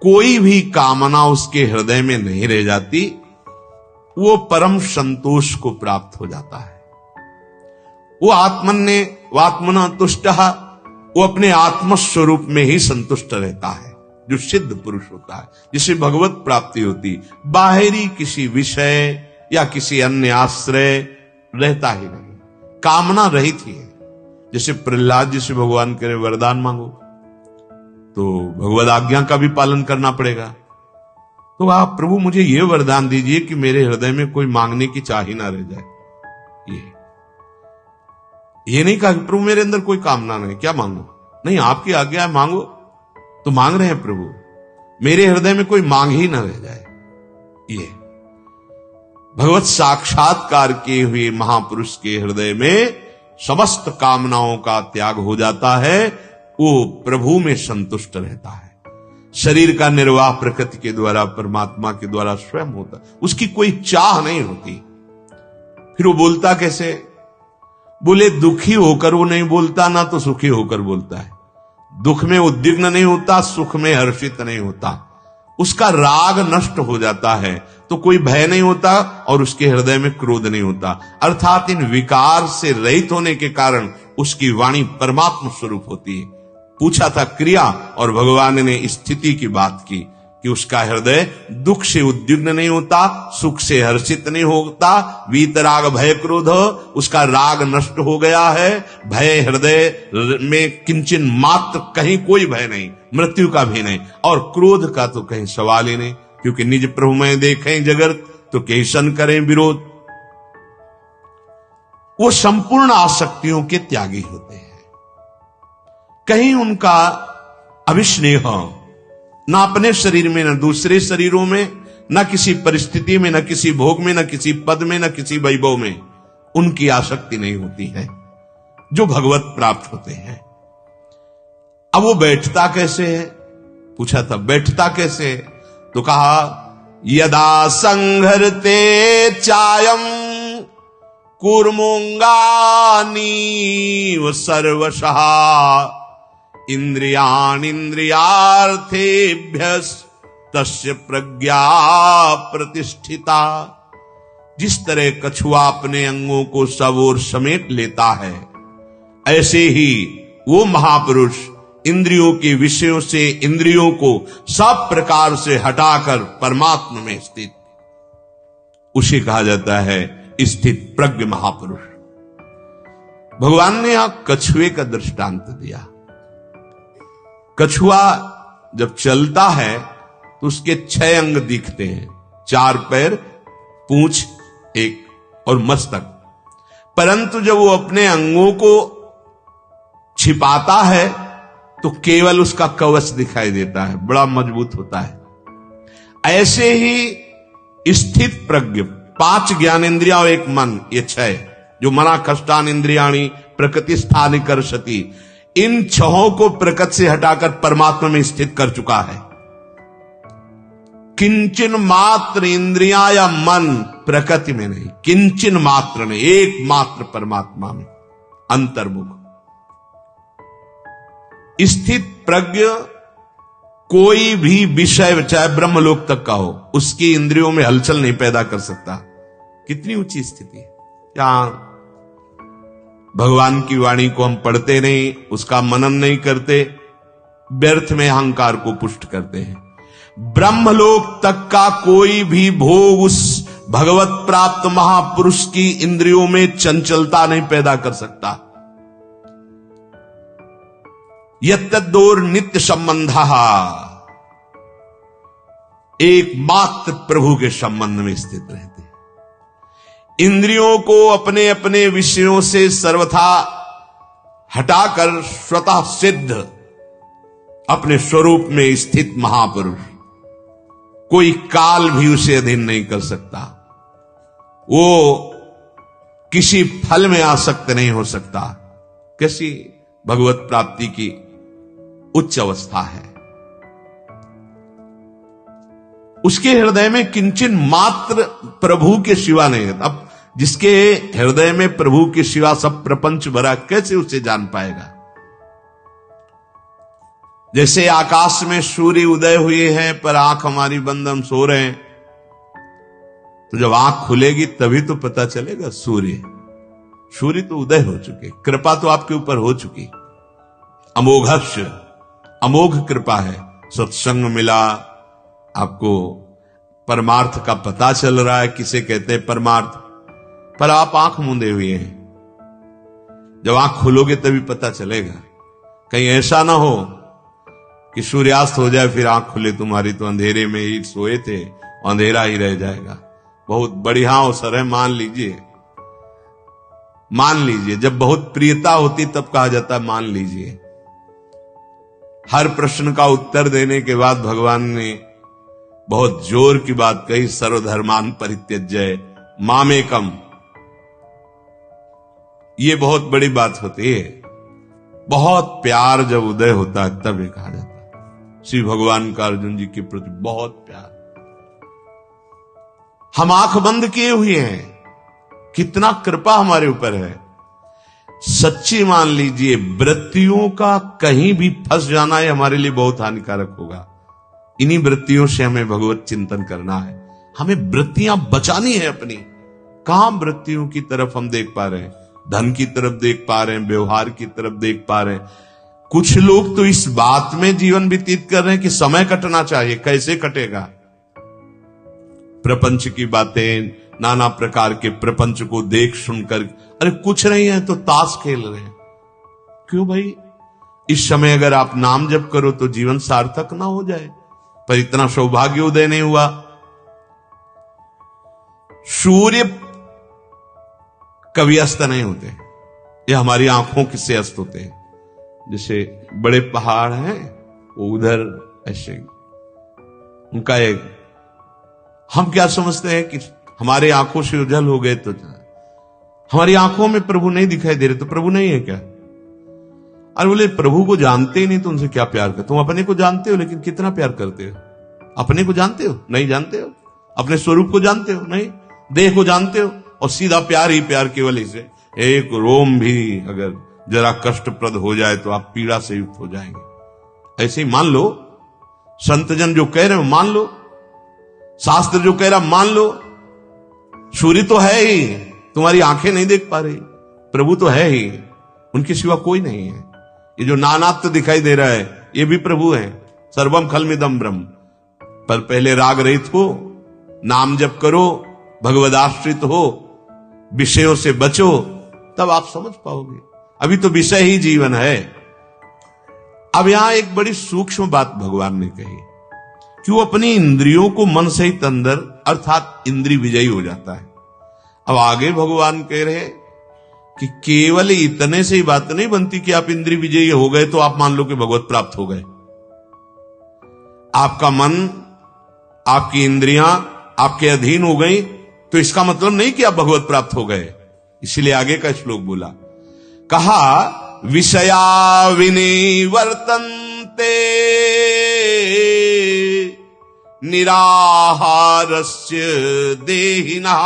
कोई भी कामना उसके हृदय में नहीं रह जाती, वो परम संतोष को प्राप्त हो जाता है। वो आत्मना तुष्ट, वो अपने आत्मस्वरूप में ही संतुष्ट रहता है, जो सिद्ध पुरुष होता है, जिसे भगवत प्राप्ति होती, बाहरी किसी विषय या किसी अन्य आश्रय रहता ही नहीं, कामना रहित ही है। जैसे प्रहलाद जी से भगवान करे वरदान मांगो तो भगवद आज्ञा का भी पालन करना पड़ेगा। तो आप प्रभु मुझे ये वरदान दीजिए कि मेरे हृदय में कोई मांगने की चाह ही ना रह जाए। ये नहीं कहा प्रभु मेरे अंदर कोई कामना नहीं, क्या मांगो? नहीं, आपकी आज्ञा है मांगो, तो मांग रहे हैं प्रभु, मेरे हृदय में कोई मांग ही ना रह जाए। ये भगवत साक्षात्कार किए हुए महापुरुष के हृदय में समस्त कामनाओं का त्याग हो जाता है, वो प्रभु में संतुष्ट रहता है। शरीर का निर्वाह प्रकृति के द्वारा, परमात्मा के द्वारा स्वयं होता, उसकी कोई चाह नहीं होती। फिर वो बोलता कैसे? बोले दुखी होकर वो नहीं बोलता, ना तो सुखी होकर बोलता है। दुख में उद्विग्न नहीं होता, सुख में हर्षित नहीं होता, उसका राग नष्ट हो जाता है, तो कोई भय नहीं होता और उसके हृदय में क्रोध नहीं होता। अर्थात इन विकार से रहित होने के कारण उसकी वाणी परमात्मा स्वरूप होती है। पूछा था क्रिया, और भगवान ने स्थिति की बात की कि उसका हृदय दुख से उद्विग्न नहीं होता, सुख से हर्षित नहीं होता, वीतराग भय क्रोध, उसका राग नष्ट हो गया है, भय हृदय में किंचन मात्र कहीं कोई भय नहीं, मृत्यु का भी नहीं, और क्रोध का तो कहीं सवाल ही नहीं, क्योंकि निज प्रभु में देखें जगत तो कैसन करें विरोध। वो संपूर्ण आसक्तियों के त्यागी होते हैं। कहीं उनका अभिस्नेह ना अपने शरीर में, न दूसरे शरीरों में, न किसी परिस्थिति में, न किसी भोग में, न किसी पद में, न किसी वैभव में उनकी आसक्ति नहीं होती है जो भगवत प्राप्त होते हैं। अब वो बैठता कैसे है, पूछा था बैठता कैसे है, तो कहा यदा संघरते चायम कूर्मोंगानीव सर्वशः इंद्रियार्थेभ्यः तस्य प्रज्ञा प्रतिष्ठिता। जिस तरह कछुआ अपने अंगों को सब ओर समेट लेता है, ऐसे ही वो महापुरुष इंद्रियों के विषयों से इंद्रियों को सब प्रकार से हटाकर परमात्मा में स्थित, उसे कहा जाता है स्थित प्रज्ञ महापुरुष। भगवान ने यहां कछुए का दृष्टांत दिया। कछुआ जब चलता है तो उसके 6 अंग दिखते हैं, 4 पैर, पूंछ एक और मस्तक। परंतु जब वो अपने अंगों को छिपाता है तो केवल उसका कवच दिखाई देता है, बड़ा मजबूत होता है। ऐसे ही स्थित प्रज्ञ 5 ज्ञानेंद्रियां और 1 मन, ये 6 जो मना कष्टान इंद्रियाणी प्रकृति स्थान करशति, इन 6 को प्रकृति से हटाकर परमात्मा में स्थित कर चुका है। किंचन मात्र इंद्रियां या मन प्रकृति में नहीं, किंचन मात्र नहीं, एकमात्र परमात्मा में अंतर्मुख स्थित प्रज्ञ कोई भी विषय चाहे ब्रह्मलोक तक का हो, उसकी इंद्रियों में हलचल नहीं पैदा कर सकता। कितनी ऊंची स्थिति है। यहां भगवान की वाणी को हम पढ़ते नहीं, उसका मनन नहीं करते, व्यर्थ में अहंकार को पुष्ट करते हैं। ब्रह्मलोक तक का कोई भी भोग उस भगवत प्राप्त महापुरुष की इंद्रियों में चंचलता नहीं पैदा कर सकता। यत्तदोर नित्य संबंधः, एकमात्र प्रभु के संबंध में स्थित रहते हैं। इंद्रियों को अपने अपने विषयों से सर्वथा हटाकर स्वतः सिद्ध अपने स्वरूप में स्थित महापुरुष, कोई काल भी उसे अधीन नहीं कर सकता। वो किसी फल में आसक्त नहीं हो सकता। कैसी भगवत प्राप्ति की उच्च अवस्था है। उसके हृदय में किंचन मात्र प्रभु के सिवा नहीं है। अब जिसके हृदय में प्रभु के सिवा सब प्रपंच भरा, कैसे उसे जान पाएगा। जैसे आकाश में सूर्य उदय हुए हैं पर आंख हमारी बंद, हम सो रहे हैं, तो जब आंख खुलेगी तभी तो पता चलेगा सूर्य तो उदय हो चुके, कृपा तो आपके ऊपर हो चुकी। अमोघस्य, अमोघ कृपा है। सत्संग मिला, आपको परमार्थ का पता चल रहा है, किसे कहते हैं परमार्थ, पर आप आंख मूंदे हुए हैं। जब आंख खोलोगे तभी पता चलेगा। कहीं ऐसा ना हो कि सूर्यास्त हो जाए फिर आंख खुले तुम्हारी, तो अंधेरे में ही सोए थे, अंधेरा ही रह जाएगा। बहुत बढ़िया अवसर है, मान लीजिए। जब बहुत प्रियता होती तब कहा जाता है मान लीजिए। हर प्रश्न का उत्तर देने के बाद भगवान ने बहुत जोर की बात कही, सर्वधर्मान परित्यज्य मामेकम। ये बहुत बड़ी बात होती है। बहुत प्यार जब उदय होता है तब ये कहा जाता है। श्री भगवान का अर्जुन जी के प्रति बहुत प्यार। हम आंख बंद किए हुए हैं, कितना कृपा हमारे ऊपर है। सच्ची मान लीजिए, वृत्तियों का कहीं भी फंस जाना है हमारे लिए बहुत हानिकारक होगा। इन्हीं वृत्तियों से हमें भगवत चिंतन करना है। हमें वृत्तियां बचानी है अपनी। कहां वृत्तियों की तरफ हम देख पा रहे हैं? धन की तरफ देख पा रहे हैं, व्यवहार की तरफ देख पा रहे हैं। कुछ लोग तो इस बात में जीवन व्यतीत कर रहे हैं कि समय कटना चाहिए। कैसे कटेगा? प्रपंच की बातें, नाना प्रकार के प्रपंच को देख सुनकर, अरे कुछ नहीं है तो ताश खेल रहे हैं। क्यों भाई? इस समय अगर आप नाम जप करो तो जीवन सार्थक ना हो जाए, पर इतना सौभाग्य उदय नहीं हुआ। सूर्य कभी अस्त नहीं होते, ये हमारी आंखों किससे अस्त होते हैं। जैसे बड़े पहाड़ हैं वो उधर ऐसे, उनका एक, हम क्या समझते हैं कि हमारे आंखों से उजल हो गए तो हमारी आंखों में प्रभु नहीं दिखाई दे रहे तो प्रभु नहीं है क्या? अरे बोले प्रभु को जानते ही नहीं तो उनसे क्या प्यार करते? तुम अपने को जानते हो लेकिन कितना प्यार करते हो? अपने को जानते हो? नहीं जानते हो। अपने स्वरूप को जानते हो? नहीं। देह को जानते हो? और सीधा प्यार ही प्यार, केवल इसे एक रोम भी अगर जरा कष्टप्रद हो जाए तो आप पीड़ा से युक्त हो जाएंगे। ऐसे ही मान लो, संत जन जो कह रहे हो मान लो, शास्त्र जो कह रहा मान लो। सूर्य तो है ही, तुम्हारी आंखें नहीं देख पा रही, प्रभु तो है ही, उनके सिवा कोई नहीं है। ये जो नानात्व दिखाई दे रहा है ये भी प्रभु है। सर्वम खलमिदम ब्रह्म। पर पहले राग रहित हो, नाम जप करो, भगवदाश्रित हो, विषयों से बचो, तब आप समझ पाओगे। अभी तो विषय ही जीवन है। अब यहां एक बड़ी सूक्ष्म बात भगवान ने कही कि वो अपनी इंद्रियों को मन सहित अंदर अर्थात इंद्रिय विजयी हो जाता है। अब आगे भगवान कह रहे हैं कि केवल इतने से ही बात नहीं बनती कि आप इंद्रिय विजयी हो गए तो आप मान लो कि भगवत प्राप्त हो गए। आपका मन, आपकी इंद्रियां आपके अधीन हो गई तो इसका मतलब नहीं कि आप भगवत प्राप्त हो गए। इसलिए आगे का श्लोक बोला, कहा विषया विनिवर्तन्ते निराहारस्य देहिनः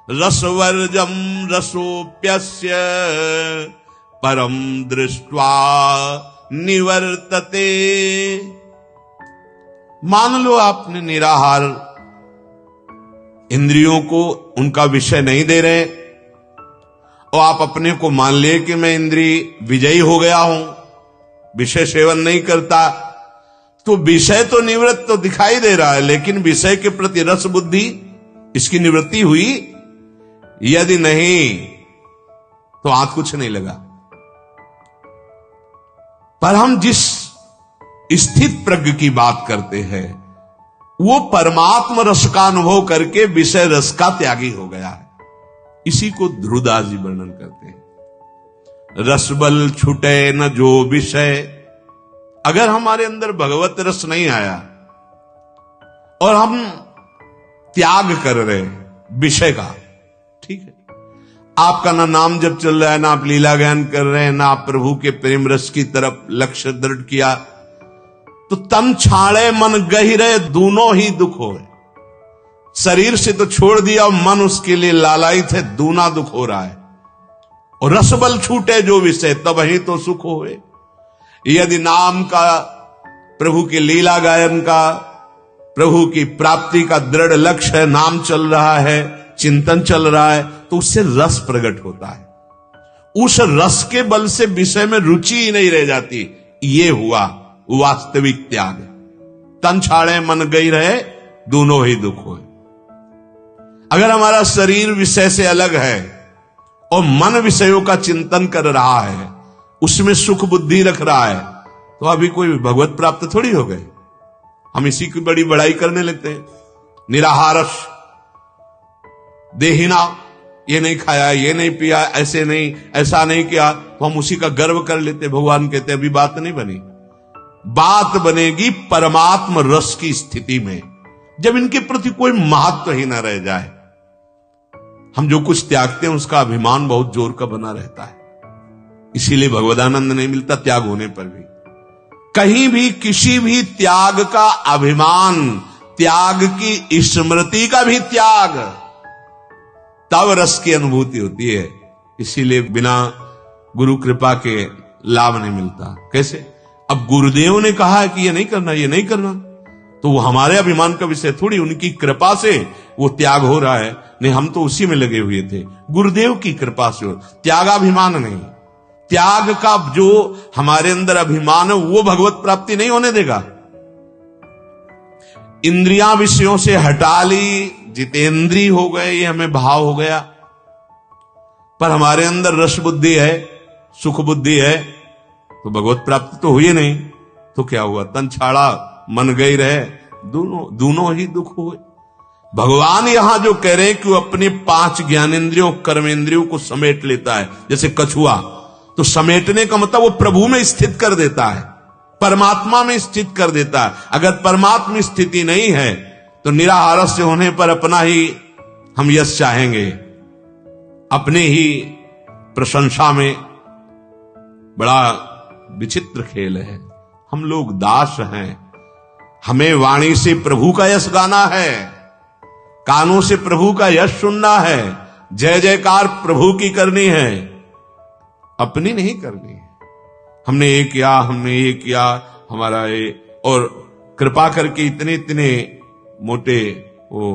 रसवर्जम रसोप्यस्य परम दृष्ट्वा निवर्तते। मान लो आपने निराहार इंद्रियों को उनका विषय नहीं दे रहे और आप अपने को मान लिए कि मैं इंद्रिय विजयी हो गया हूं, विषय सेवन नहीं करता, तो विषय तो निवृत्त तो दिखाई दे रहा है, लेकिन विषय के प्रति रस बुद्धि इसकी निवृत्ति हुई? यदि नहीं तो हाथ कुछ नहीं लगा। पर हम जिस स्थित प्रज्ञ की बात करते हैं वो परमात्म रस का अनुभव करके विषय रस का त्यागी हो गया है। इसी को ध्रुवदास जी वर्णन करते हैं, रसबल छूटे न जो विषय। अगर हमारे अंदर भगवत रस नहीं आया और हम त्याग कर रहे विषय का, ठीक है, आपका ना नाम जब चल रहा है, ना आप लीला ज्ञान कर रहे हैं, ना आप प्रभु के प्रेम रस की तरफ लक्ष्य दृढ़ किया, तो तन छाड़े मन गहिरे दोनों ही दुख हो। शरीर से तो छोड़ दिया, मन उसके लिए लालायित है, दूना दुख हो रहा है। और रसबल छूटे जो विषय तब ही तो सुख होए। यदि नाम का, प्रभु के लीला गायन का, प्रभु की प्राप्ति का दृढ़ लक्ष्य है, नाम चल रहा है, चिंतन चल रहा है, तो उससे रस प्रकट होता है। उस रस के बल से विषय में रुचि ही नहीं रह जाती। ये हुआ वास्तविक त्याग। तन छाड़े मन गई रहे दोनों ही दुख होए। अगर हमारा शरीर विषय से अलग है और मन विषयों का चिंतन कर रहा है, उसमें सुख बुद्धि रख रहा है, तो अभी कोई भगवत प्राप्त थोड़ी हो गए। हम इसी की बड़ी बड़ाई करने लगते हैं। निराहारस देहिना, ये नहीं खाया, ये नहीं पिया, ऐसे नहीं, ऐसा नहीं किया, तो हम उसी का गर्व कर लेते। भगवान कहते अभी बात नहीं बनी। बात बनेगी परमात्म रस की स्थिति में, जब इनके प्रति कोई महत्व ही ना रह जाए। हम जो कुछ त्यागते हैं उसका अभिमान बहुत जोर का बना रहता है, इसीलिए भगवदानंद नहीं मिलता त्याग होने पर भी। कहीं भी किसी भी त्याग का अभिमान, त्याग की स्मृति का भी त्याग, तब रस की अनुभूति होती है। इसीलिए बिना गुरु कृपा के लाभ नहीं मिलता। कैसे? अब गुरुदेव ने कहा है कि ये नहीं करना, ये नहीं करना, तो वो हमारे अभिमान का विषय थोड़ी, उनकी कृपा से वो त्याग हो रहा है। नहीं, हम तो उसी में लगे हुए थे, गुरुदेव की कृपा से हो। त्यागाभिमान नहीं, त्याग का जो हमारे अंदर अभिमान है वो भगवत प्राप्ति नहीं होने देगा। इंद्रियां विषयों से हटा ली, जितेंद्रिय हो गए, ये हमें भाव हो गया, पर हमारे अंदर रस बुद्धि है, सुख बुद्धि है, तो भगवत प्राप्ति तो हुई नहीं। तो क्या हुआ? तन छाड़ा मन गई रहे दोनों ही दुख हुए। भगवान यहां जो कह रहे हैं कि वो अपने 5 ज्ञानेंद्रियों कर्मेंद्रियों को समेट लेता है, जैसे कछुआ, तो समेटने का मतलब वो प्रभु में स्थित कर देता है, परमात्मा में स्थित कर देता है। अगर परमात्मा स्थिति नहीं है तो निराहारस्य होने पर अपना ही हम यश चाहेंगे, अपने ही प्रशंसा में। बड़ा विचित्र खेल है। हम लोग दास हैं, हमें वाणी से प्रभु का यश गाना है, कानों से प्रभु का यश सुनना है, जय जयकार प्रभु की करनी है, अपनी नहीं करनी है। हमने ये किया, हमने ये किया, हमारा ये, और कृपा करके इतने इतने मोटे वो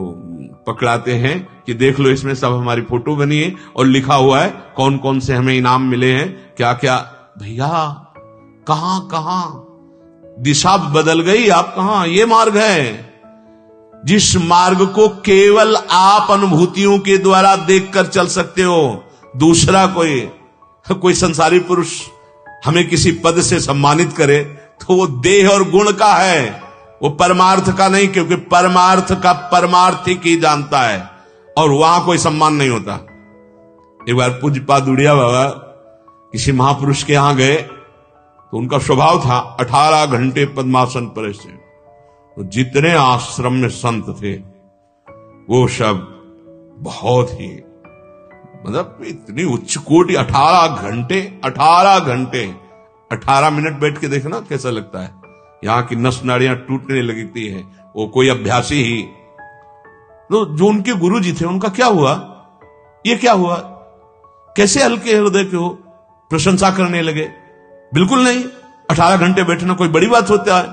पकड़ाते हैं कि देख लो इसमें सब हमारी फोटो बनी है और लिखा हुआ है कौन कौन से हमें इनाम मिले हैं, क्या क्या। भैया कहां कहां दिशा बदल गई, आप कहां, ये मार्ग है जिस मार्ग को केवल आप अनुभूतियों के द्वारा देखकर चल सकते हो। दूसरा कोई संसारी पुरुष हमें किसी पद से सम्मानित करे तो वो देह और गुण का है, वो परमार्थ का नहीं, क्योंकि परमार्थ का परमार्थिक ही जानता है और वहां कोई सम्मान नहीं होता। एक बार पूज्यपाद उड़िया बाबा किसी महापुरुष के यहां गए तो उनका स्वभाव था 18 घंटे पद्मासन पर ऐसे, तो जितने आश्रम में संत थे वो सब बहुत ही, मतलब इतनी उच्च कोटि। 18 घंटे 18 मिनट बैठ के देखना कैसा लगता है। यहां की नस नाड़ियां टूटने लगती है। वो कोई अभ्यासी ही, तो जो उनके गुरु जी थे उनका क्या हुआ, ये क्या हुआ, कैसे हल्के हृदय के हो, प्रशंसा करने लगे। बिल्कुल नहीं, 18 घंटे बैठना कोई बड़ी बात होता है।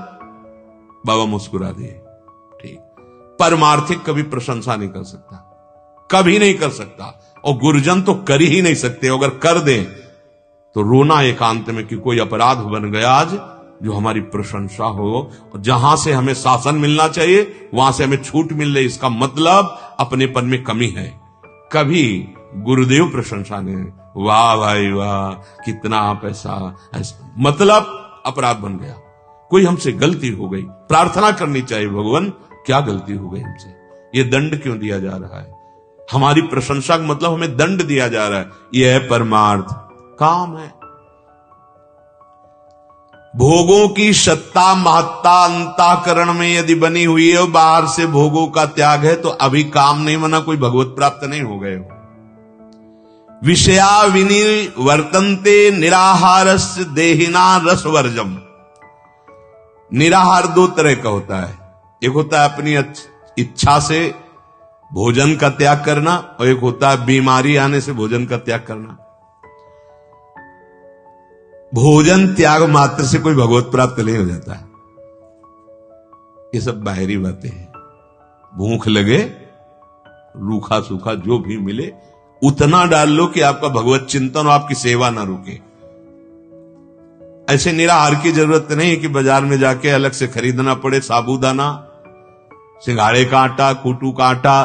बाबा मुस्कुरा दिए, ठीक, परमार्थिक कभी प्रशंसा नहीं कर सकता, कभी नहीं कर सकता, और गुरुजन तो कर ही नहीं सकते। अगर कर दें तो रोना एकांत में कि कोई अपराध बन गया आज जो हमारी प्रशंसा हो, और जहां से हमें शासन मिलना चाहिए वहां से हमें छूट मिल रही, इसका मतलब अपनेपन में कमी है। कभी गुरुदेव प्रशंसा नहीं, वाह भाई वाह कितना पैसा, ऐसा मतलब अपराध बन गया। कोई हमसे गलती हो गई, प्रार्थना करनी चाहिए, भगवान क्या गलती हो गई हमसे, ये दंड क्यों दिया जा रहा है, हमारी प्रशंसा का मतलब हमें दंड दिया जा रहा है। यह है परमार्थ काम है। भोगों की सत्ता महत्ता अंतःकरण में यदि बनी हुई है और बाहर से भोगों का त्याग है तो अभी काम नहीं बना, कोई भगवत प्राप्त नहीं हो गए हो। विषया विनिवर्तन्ते निराहारस्य देहिना रसवर्जम। निराहार 2 तरह का होता है, एक होता है अपनी इच्छा से भोजन का त्याग करना, और एक होता है बीमारी आने से भोजन का त्याग करना। भोजन त्याग मात्र से कोई भगवत प्राप्त नहीं हो जाता, ये सब बाहरी बातें हैं। भूख लगे, रूखा सूखा जो भी मिले उतना डाल लो कि आपका भगवत चिंतन और आपकी सेवा ना रुके। ऐसे निराहार की जरूरत नहीं है कि बाजार में जाके अलग से खरीदना पड़े साबूदाना, सिंघाड़े का आटा, कूटू का आटा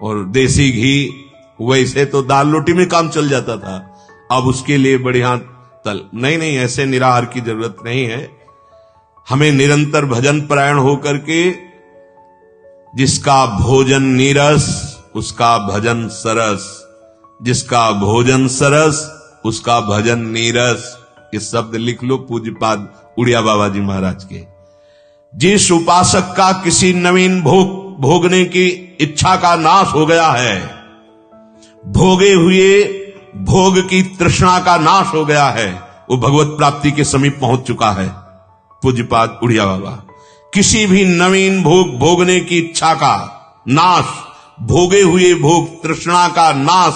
और देसी घी। वैसे तो दाल रोटी में काम चल जाता था, अब उसके लिए बढ़िया तल नहीं, ऐसे निराहार की जरूरत नहीं है। हमें निरंतर भजन परायण होकर के जिसका भोजन नीरस उसका भजन सरस, जिसका भोजन सरस उसका भजन नीरस, ये शब्द लिख लो पूज्यपाद उड़िया बाबा जी महाराज के। जिस उपासक का किसी नवीन भोगने की इच्छा का नाश हो गया है, भोगे हुए भोग की तृष्णा का नाश हो गया है, वो भगवत प्राप्ति के समीप पहुंच चुका है। पूज्यपाद उड़िया बाबा, किसी भी नवीन भोग भोगने की इच्छा का नाश, भोगे हुए भोग तृष्णा का नाश,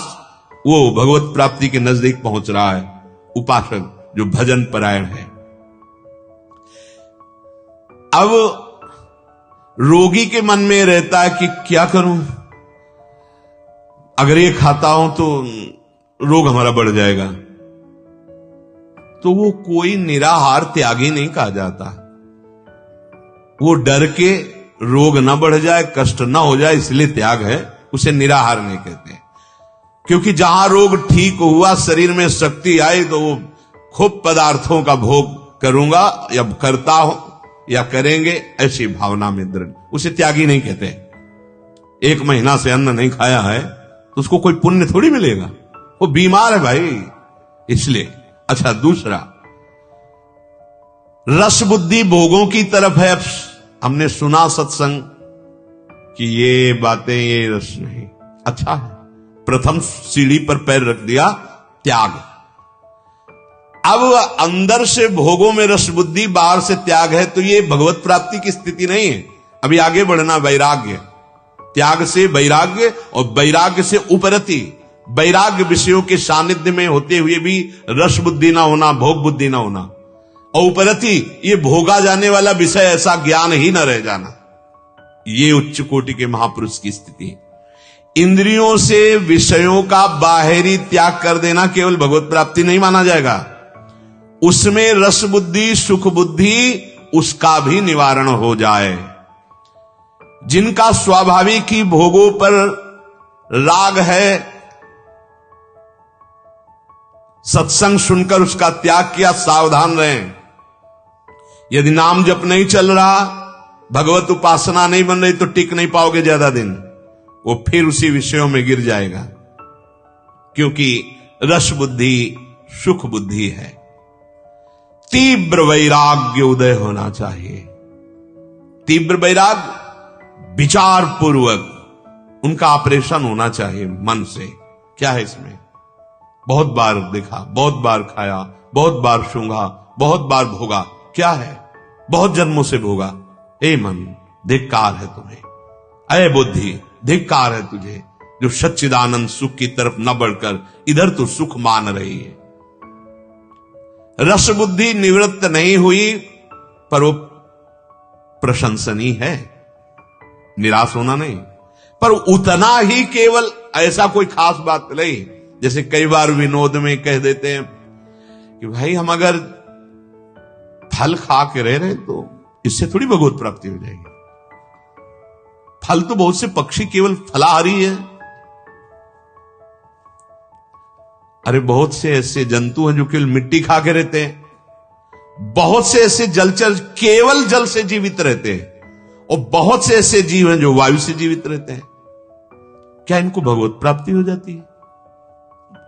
वो भगवत प्राप्ति के नजदीक पहुंच रहा है उपासक जो भजन परायण है। अब रोगी के मन में रहता है कि क्या करूं, अगर ये खाता हूं तो रोग हमारा बढ़ जाएगा, तो वो कोई निराहार त्यागी नहीं कहा जाता। वो डर के रोग ना बढ़ जाए, कष्ट ना हो जाए इसलिए त्याग है, उसे निराहार नहीं कहते। क्योंकि जहां रोग ठीक हुआ, शरीर में शक्ति आई, तो वो खूब पदार्थों का भोग करूंगा या करता हूं या करेंगे, ऐसी भावना में दृढ़, उसे त्यागी नहीं कहते। 1 महीना से अन्न नहीं खाया है तो उसको कोई पुण्य थोड़ी मिलेगा, वो बीमार है भाई, इसलिए। अच्छा, दूसरा, रस बुद्धि भोगों की तरफ है। अब हमने सुना सत्संग कि ये बातें, ये रस नहीं, अच्छा है, प्रथम सीढ़ी पर पैर रख दिया, त्याग। अब अंदर से भोगों में रस बुद्धि, बाहर से त्याग है, तो ये भगवत प्राप्ति की स्थिति नहीं है। अभी आगे बढ़ना, वैराग्य, त्याग से वैराग्य और वैराग्य से उपरति। वैराग्य विषयों के सानिध्य में होते हुए भी रस बुद्धि ना होना, भोग बुद्धि ना होना, और उपरति ये भोगा जाने वाला विषय, ऐसा ज्ञान ही न रह जाना। ये उच्च कोटि के महापुरुष की स्थिति है। इंद्रियों से विषयों का बाहरी त्याग कर देना केवल भगवत प्राप्ति नहीं माना जाएगा, उसमें रस बुद्धि, सुख बुद्धि, उसका भी निवारण हो जाए। जिनका स्वाभाविक ही भोगों पर राग है, सत्संग सुनकर उसका त्याग किया, सावधान रहें। यदि नाम जप नहीं चल रहा, भगवत उपासना नहीं बन रही, तो टिक नहीं पाओगे ज्यादा दिन, वो फिर उसी विषयों में गिर जाएगा, क्योंकि रस बुद्धि सुख बुद्धि है। तीव्र वैराग्य उदय होना चाहिए। तीव्र वैराग्य, विचार पूर्वक उनका ऑपरेशन होना चाहिए मन से। क्या है इसमें? बहुत बार देखा, बहुत बार खाया, बहुत बार सूंघा, बहुत बार भोगा, क्या है? बहुत जन्मों से भोगा। ए मन, धिक्कार है तुम्हें, अय बुद्धि, धिक्कार है तुझे, जो सच्चिदानंद सुख की तरफ न बढ़कर इधर तो सुख मान रही है। रस बुद्धि निवृत्त नहीं हुई, पर वो प्रशंसनीय है, निराश होना नहीं, पर उतना ही, केवल ऐसा कोई खास बात नहीं। जैसे कई बार विनोद में कह देते हैं कि भाई हम अगर फल खा के रह रहे तो इससे थोड़ी भगवत प्राप्ति हो जाएगी। फल तो बहुत से पक्षी केवल फलाहारी है। अरे बहुत से ऐसे जंतु हैं जो केवल मिट्टी खा के रहते हैं, बहुत से ऐसे जलचर केवल जल से जीवित रहते हैं, और बहुत से ऐसे जीव हैं जो वायु से जीवित रहते हैं। क्या इनको भगवत प्राप्ति हो जाती है?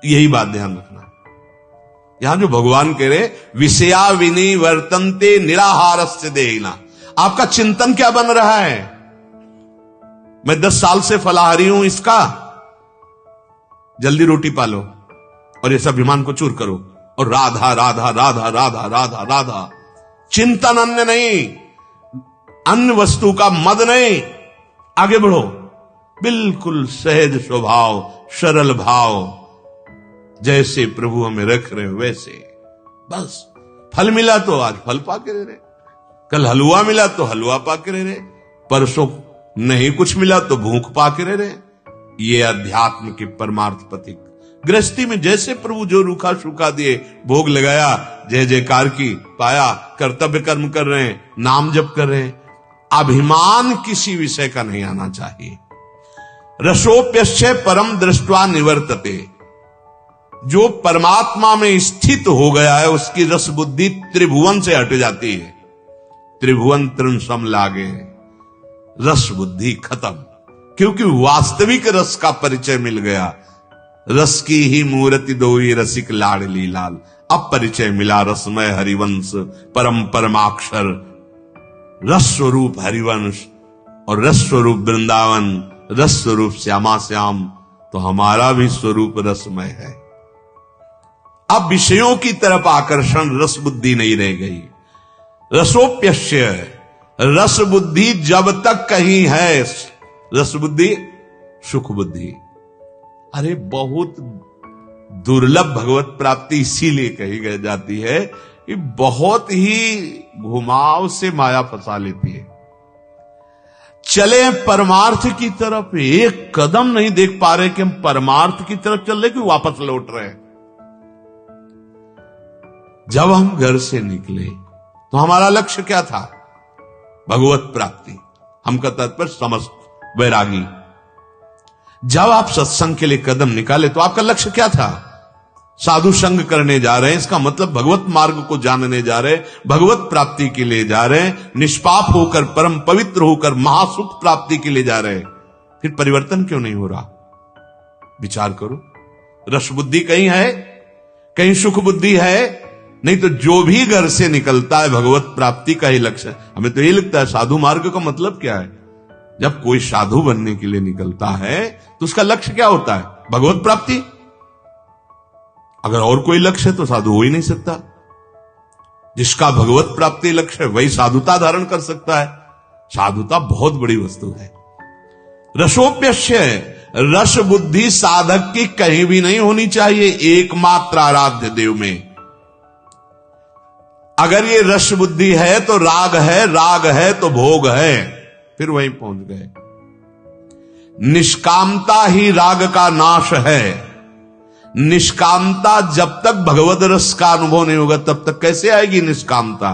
यही बात ध्यान रखना। यहां जो भगवान कह रहे, विषया विनिवर्तन्ते निराहारस्य देहिना, आपका चिंतन क्या बन रहा है? मैं 10 साल से फलाहारी हूं, इसका जल्दी रोटी पालो और इस अभिमान को चूर करो, और राधा राधा राधा राधा राधा राधा, चिंतन अन्य नहीं, अन्य वस्तु का मद नहीं, आगे बढ़ो, बिल्कुल सहज स्वभाव, सरल भाव, जैसे प्रभु हमें रख रहे हो वैसे। बस फल मिला तो आज फल पाके रह रहे, कल हलवा मिला तो हलवा पाके रह रहे, परसों नहीं कुछ मिला तो भूख पाके रह रहे। ये अध्यात्म की परमार्थ पथिक। गृहस्थी में जैसे प्रभु जो रूखा सूखा दिए, भोग लगाया, जय जयकार की, पाया, कर्तव्य कर्म कर रहे हैं, नाम जप कर रहे हैं। अभिमान किसी विषय का नहीं आना चाहिए। रसोप्यस्य परम दृष्ट्वा निवर्तते, जो परमात्मा में स्थित हो गया है उसकी रस बुद्धि त्रिभुवन से हट जाती है। त्रिभुवन त्रिसम लागे, रस बुद्धि खत्म, क्योंकि वास्तविक रस का परिचय मिल गया। रस की ही मूर्ति दोई रसिक लाडली लाल, अब परिचय मिला रसमय हरिवंश, परम परमाक्षर, रस स्वरूप हरिवंश और रस स्वरूप वृंदावन, रस स्वरूप श्यामा श्याम। तो हमारा भी स्वरूप रसमय है। अब विषयों की तरफ आकर्षण, रस बुद्धि नहीं रह गई। रसोप्यस्य, रस बुद्धि जब तक कहीं है, रस बुद्धि सुख बुद्धि। अरे बहुत दुर्लभ भगवत प्राप्ति इसीलिए कही जाती है कि बहुत ही घुमाव से माया फंसा लेती है। चले परमार्थ की तरफ, एक कदम नहीं देख पा रहे कि हम परमार्थ की तरफ चल रहे कि वापस लौट रहे हैं। जब हम घर से निकले तो हमारा लक्ष्य क्या था? भगवत प्राप्ति। हम का तात्पर्य समस्त वैरागी। जब आप सत्संग के लिए कदम निकाले तो आपका लक्ष्य क्या था? साधु संग करने जा रहे हैं, इसका मतलब भगवत मार्ग को जानने जा रहे हैं, भगवत प्राप्ति के लिए जा रहे हैं, निष्पाप होकर, परम पवित्र होकर महासुख प्राप्ति के लिए जा रहे हैं। फिर परिवर्तन क्यों नहीं हो रहा? विचार करो। रस बुद्धि कहीं है, कहीं सुख बुद्धि है? नहीं तो जो भी घर से निकलता है भगवत प्राप्ति का ही लक्ष्य है। हमें तो ये लगता है साधु मार्ग का मतलब क्या है? जब कोई साधु बनने के लिए निकलता है तो उसका लक्ष्य क्या होता है? भगवत प्राप्ति। अगर और कोई लक्ष्य है तो साधु हो ही नहीं सकता। जिसका भगवत प्राप्ति लक्ष्य है वही साधुता धारण कर सकता है। साधुता बहुत बड़ी वस्तु है। रसोप्यस्य, रस बुद्धि साधक की कहीं भी नहीं होनी चाहिए, एकमात्र आराध्य देव में। अगर ये रस बुद्धि है तो राग है, राग है तो भोग है, फिर वहीं पहुंच गए। निष्कामता ही राग का नाश है। निष्कामता जब तक भगवत रस का अनुभव नहीं होगा तब तक कैसे आएगी निष्कामता?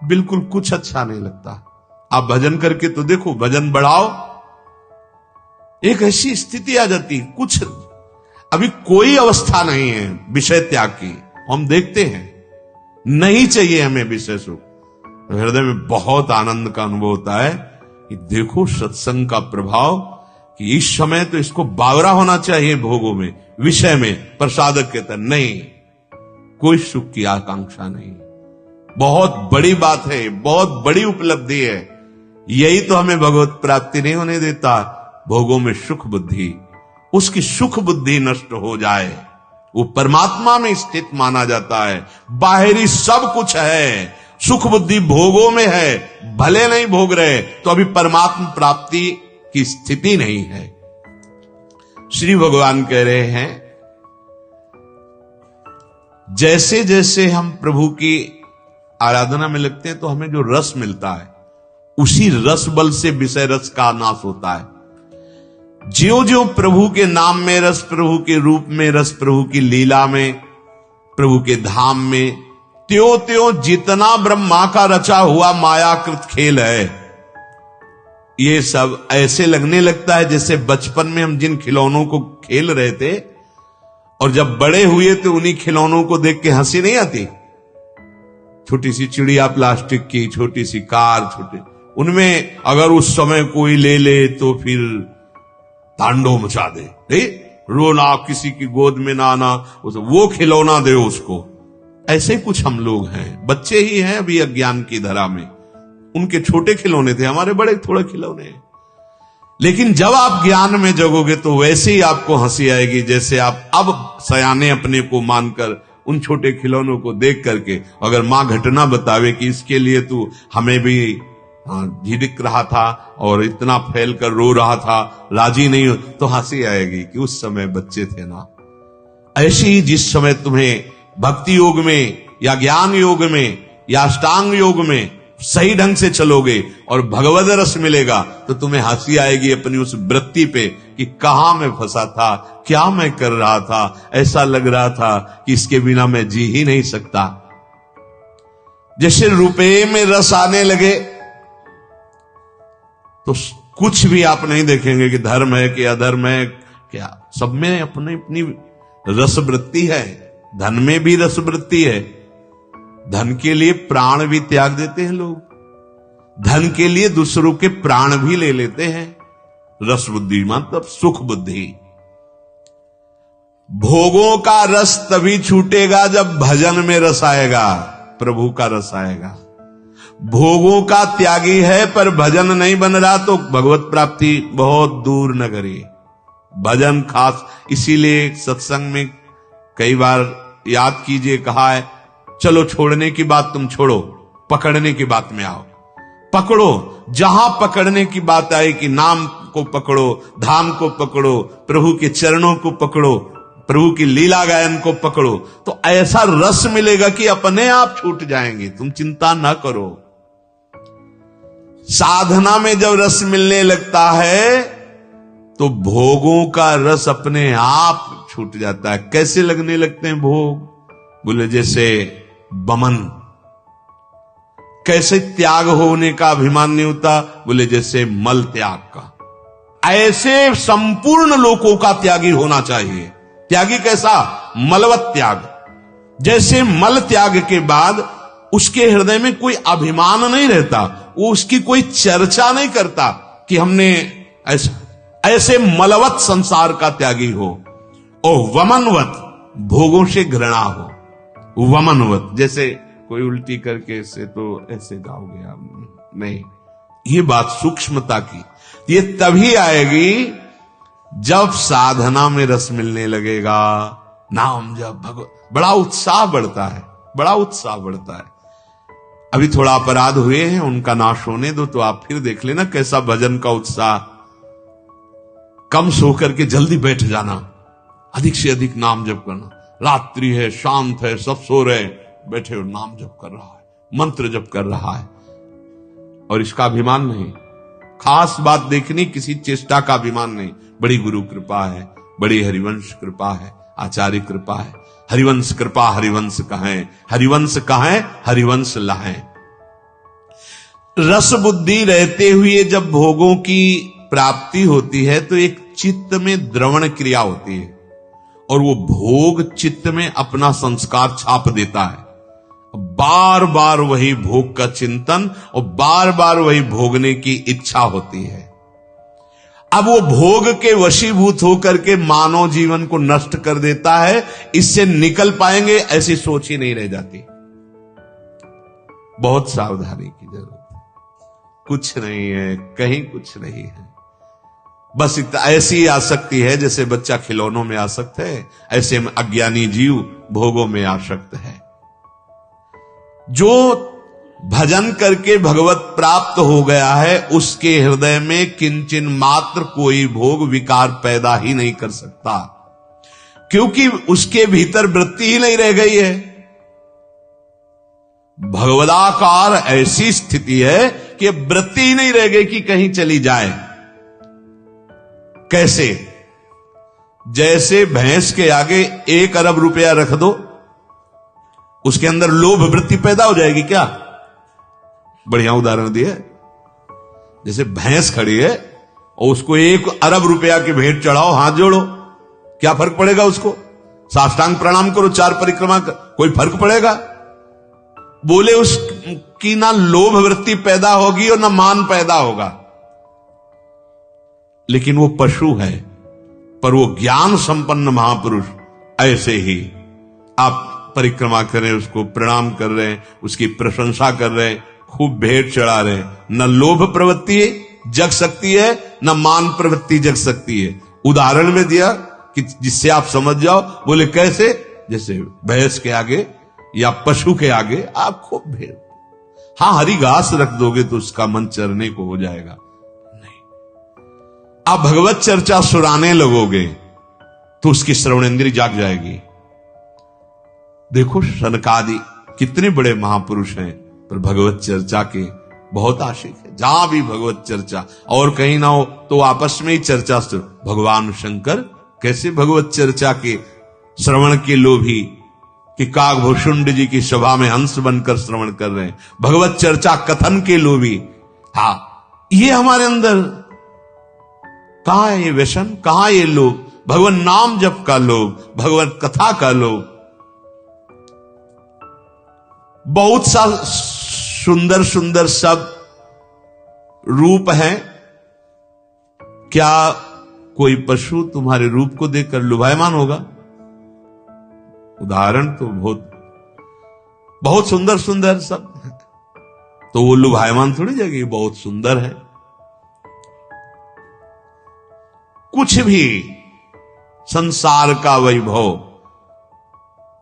बिल्कुल कुछ अच्छा नहीं लगता। आप भजन करके तो देखो, भजन बढ़ाओ, एक ऐसी स्थिति आ जाती, कुछ अभी कोई अवस्था नहीं है विषय त्याग की। हम देखते हैं नहीं चाहिए हमें विषय सुख। हृदय में बहुत आनंद का अनुभव होता है कि देखो सत्संग का प्रभाव, कि इस समय तो इसको बावरा होना चाहिए भोगों में, विषय में, पर साधक कहता नहीं, कोई सुख की आकांक्षा नहीं। बहुत बड़ी बात है, बहुत बड़ी उपलब्धि है। यही तो हमें भगवत प्राप्ति नहीं होने देता। भोगों में सुख बुद्धि, उसकी सुख बुद्धि नष्ट हो जाए, वो परमात्मा में स्थित माना जाता है। बाहरी सब कुछ है, सुख बुद्धि भोगों में है, भले नहीं भोग रहे तो अभी परमात्मा प्राप्ति की स्थिति नहीं है। श्री भगवान कह रहे हैं जैसे जैसे हम प्रभु की आराधना में लगते हैं तो हमें जो रस मिलता है उसी रस बल से विषय रस का नाश होता है। ज्यों ज्यों प्रभु के नाम में रस, प्रभु के रूप में रस, प्रभु की लीला में, प्रभु के धाम में, त्यों त्यों जितना ब्रह्मा का रचा हुआ मायाकृत खेल है, ये सब ऐसे लगने लगता है जैसे बचपन में हम जिन खिलौनों को खेल रहे थे और जब बड़े हुए तो उन्हीं खिलौनों को देख के हंसी नहीं आती। छोटी सी चिड़िया प्लास्टिक की, छोटी सी कार, छोटे, उनमें अगर उस समय कोई ले ले तो फिर तांडव मचा दे, रोना, किसी की गोद में ना आना, वो खिलौना दे उसको। ऐसे कुछ हम लोग हैं, बच्चे ही हैं अभी अज्ञान की धरा में। उनके छोटे खिलौने थे, हमारे बड़े थोड़े खिलौने हैं। लेकिन जब आप ज्ञान में जगोगे तो वैसे ही आपको हंसी आएगी जैसे आप अब सयाने अपने को मानकर उन छोटे खिलौनों को देख करके, अगर मां घटना बतावे कि इसके लिए तू हमें भी झिड़क रहा था और इतना फैल कर रो रहा था, राजी नहीं हो, तो हंसी आएगी कि उस समय बच्चे थे ना। ऐसे ही जिस समय तुम्हें भक्ति योग में या ज्ञान योग में या अष्टांग योग में सही ढंग से चलोगे और भगवद रस मिलेगा तो तुम्हें हंसी आएगी अपनी उस वृत्ति पे कि कहां मैं फंसा था, क्या मैं कर रहा था, ऐसा लग रहा था कि इसके बिना मैं जी ही नहीं सकता। जैसे रुपये में रस आने लगे तो कुछ भी आप नहीं देखेंगे कि धर्म है कि अधर्म है, क्या सब में अपनी अपनी रस वृत्ति है। धन में भी रस वृत्ति है। धन के लिए प्राण भी त्याग देते हैं लोग, धन के लिए दूसरों के प्राण भी ले लेते हैं। रस बुद्धि मतलब सुख बुद्धि। भोगों का रस तभी छूटेगा जब भजन में रस आएगा, प्रभु का रस आएगा। भोगों का त्यागी है पर भजन नहीं बन रहा तो भगवत प्राप्ति बहुत दूर न करे। भजन खास, इसीलिए सत्संग में कई बार याद कीजिए कहा है चलो छोड़ने की बात तुम छोड़ो, पकड़ने की बात में आओ। पकड़ो, जहां पकड़ने की बात आए कि नाम को पकड़ो, धाम को पकड़ो, प्रभु के चरणों को पकड़ो, प्रभु की लीला गायन को पकड़ो, तो ऐसा रस मिलेगा कि अपने आप छूट जाएंगे। तुम चिंता ना करो। साधना में जब रस मिलने लगता है तो भोगों का रस अपने आप छूट जाता है। कैसे लगने लगते हैं भोग? बोले जैसे बमन। कैसे त्याग होने का अभिमान नहीं होता? बोले जैसे मल त्याग का। ऐसे संपूर्ण लोकों का त्यागी होना चाहिए। त्यागी कैसा? मलवत त्याग। जैसे मल त्याग के बाद उसके हृदय में कोई अभिमान नहीं रहता, वो उसकी कोई चर्चा नहीं करता कि हमने ऐसा, ऐसे मलवत संसार का त्यागी हो और वमनवत भोगों से घृणा हो। वमनवत जैसे कोई उल्टी करके ऐसे तो ऐसे गाओगे आप, नहीं, ये बात सूक्ष्मता की। ये तभी आएगी जब साधना में रस मिलने लगेगा, नाम जब भगवत, बड़ा उत्साह बढ़ता है, बड़ा उत्साह बढ़ता है। अभी थोड़ा अपराध हुए हैं, उनका नाश होने दो, तो आप फिर देख लेना कैसा भजन का उत्साह। कम सो करके जल्दी बैठ जाना, अधिक से अधिक नाम जप करना। रात्रि है, शांत है, सब सो रहे, बैठे हो, नाम जप कर रहा है, मंत्र जप कर रहा है, और इसका अभिमान नहीं। खास बात देखनी, किसी चेष्टा का अभिमान नहीं। बड़ी गुरु कृपा है, बड़ी हरिवंश कृपा है, आचार्य कृपा है। हरिवंश कृपा हरिवंश कहें, हरिवंश कहें हरिवंश लाहें। रस बुद्धि रहते हुए जब भोगों की प्राप्ति होती है तो एक चित्त में द्रवण क्रिया होती है, और वो भोग चित्त में अपना संस्कार छाप देता है। बार बार वही भोग का चिंतन और बार बार वही भोगने की इच्छा होती है। अब वो भोग के वशीभूत होकर के मानव जीवन को नष्ट कर देता है। इससे निकल पाएंगे ऐसी सोच ही नहीं रह जाती। बहुत सावधानी की जरूरत है। कुछ नहीं है, कहीं कुछ नहीं है, बस ऐसी आसक्ति है जैसे बच्चा खिलौनों में आसक्त है, ऐसे में अज्ञानी जीव भोगों में आसक्त है। जो भजन करके भगवत प्राप्त हो गया है, उसके हृदय में किंचन मात्र कोई भोग विकार पैदा ही नहीं कर सकता, क्योंकि उसके भीतर वृत्ति ही नहीं रह गई है। भगवदाकार ऐसी स्थिति है कि वृत्ति ही नहीं रह गई कि कहीं चली जाए। कैसे? जैसे भैंस के आगे 1 अरब रुपया रख दो, उसके अंदर लोभ वृत्ति पैदा हो जाएगी क्या? बढ़िया उदाहरण दिया। जैसे भैंस खड़ी है और उसको 1 अरब रुपया की भेंट चढ़ाओ, हाथ जोड़ो, क्या फर्क पड़ेगा उसको? साष्टांग प्रणाम करो, 4 परिक्रमा कर, कोई फर्क पड़ेगा? बोले उसकी ना लोभ वृत्ति पैदा होगी और ना मान पैदा होगा। लेकिन वो पशु है, पर वो ज्ञान संपन्न महापुरुष ऐसे ही आप परिक्रमा कर रहे हैं, उसको प्रणाम कर रहे हैं, उसकी प्रशंसा कर रहे हैं, खूब भेंट चढ़ा रहे हैं। न लोभ प्रवृत्ति जग सकती है, न मान प्रवृत्ति जग सकती है। उदाहरण में दिया कि जिससे आप समझ जाओ। बोले कैसे? जैसे भैंस के आगे या पशु के आगे आप खूब भेंट, हाँ हरी घास रख दोगे तो उसका मन चरने को हो जाएगा, नहीं। आप भगवत चर्चा सुनाने लगोगे तो उसकी श्रवणेंद्रिय जाग जाएगी। देखो सनकादि कितने बड़े महापुरुष हैं, पर भगवत चर्चा के बहुत आशिक है। जहां भी भगवत चर्चा, और कहीं ना हो तो आपस में ही चर्चा। भगवान शंकर कैसे भगवत चर्चा के श्रवण के लोभी कि कागभूषुंड जी की सभा में हंस बनकर श्रवण कर रहे हैं। भगवत चर्चा कथन के लोभी। हाँ, ये हमारे अंदर कहां है ये व्यसन, कहां ये लोग? भगवान नाम जप का लोग, भगवत कथा का लोग। बहुत सा सुंदर सुंदर सब रूप हैं। क्या कोई पशु तुम्हारे रूप को देखकर लुभायमान होगा? उदाहरण तो बहुत सुंदर सुंदर सब है, तो वो लुभायमान थोड़ी जगह बहुत सुंदर है। कुछ भी संसार का वैभव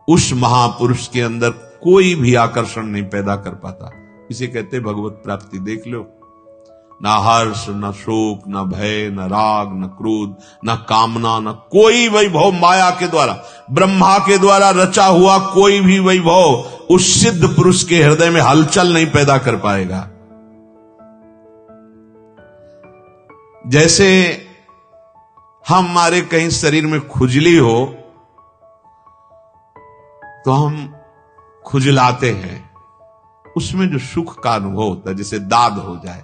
उस महापुरुष के अंदर कोई भी आकर्षण नहीं पैदा कर पाता। इसे कहते भगवत प्राप्ति। देख लो, ना हर्ष, ना शोक, ना भय, ना राग, ना क्रोध, ना कामना, ना कोई वैभव माया के द्वारा, ब्रह्मा के द्वारा रचा हुआ कोई भी वैभव उस सिद्ध पुरुष के हृदय में हलचल नहीं पैदा कर पाएगा। जैसे हमारे कहीं शरीर में खुजली हो तो हम खुजलाते हैं, उसमें जो सुख का अनुभव होता है, जैसे दाद हो जाए,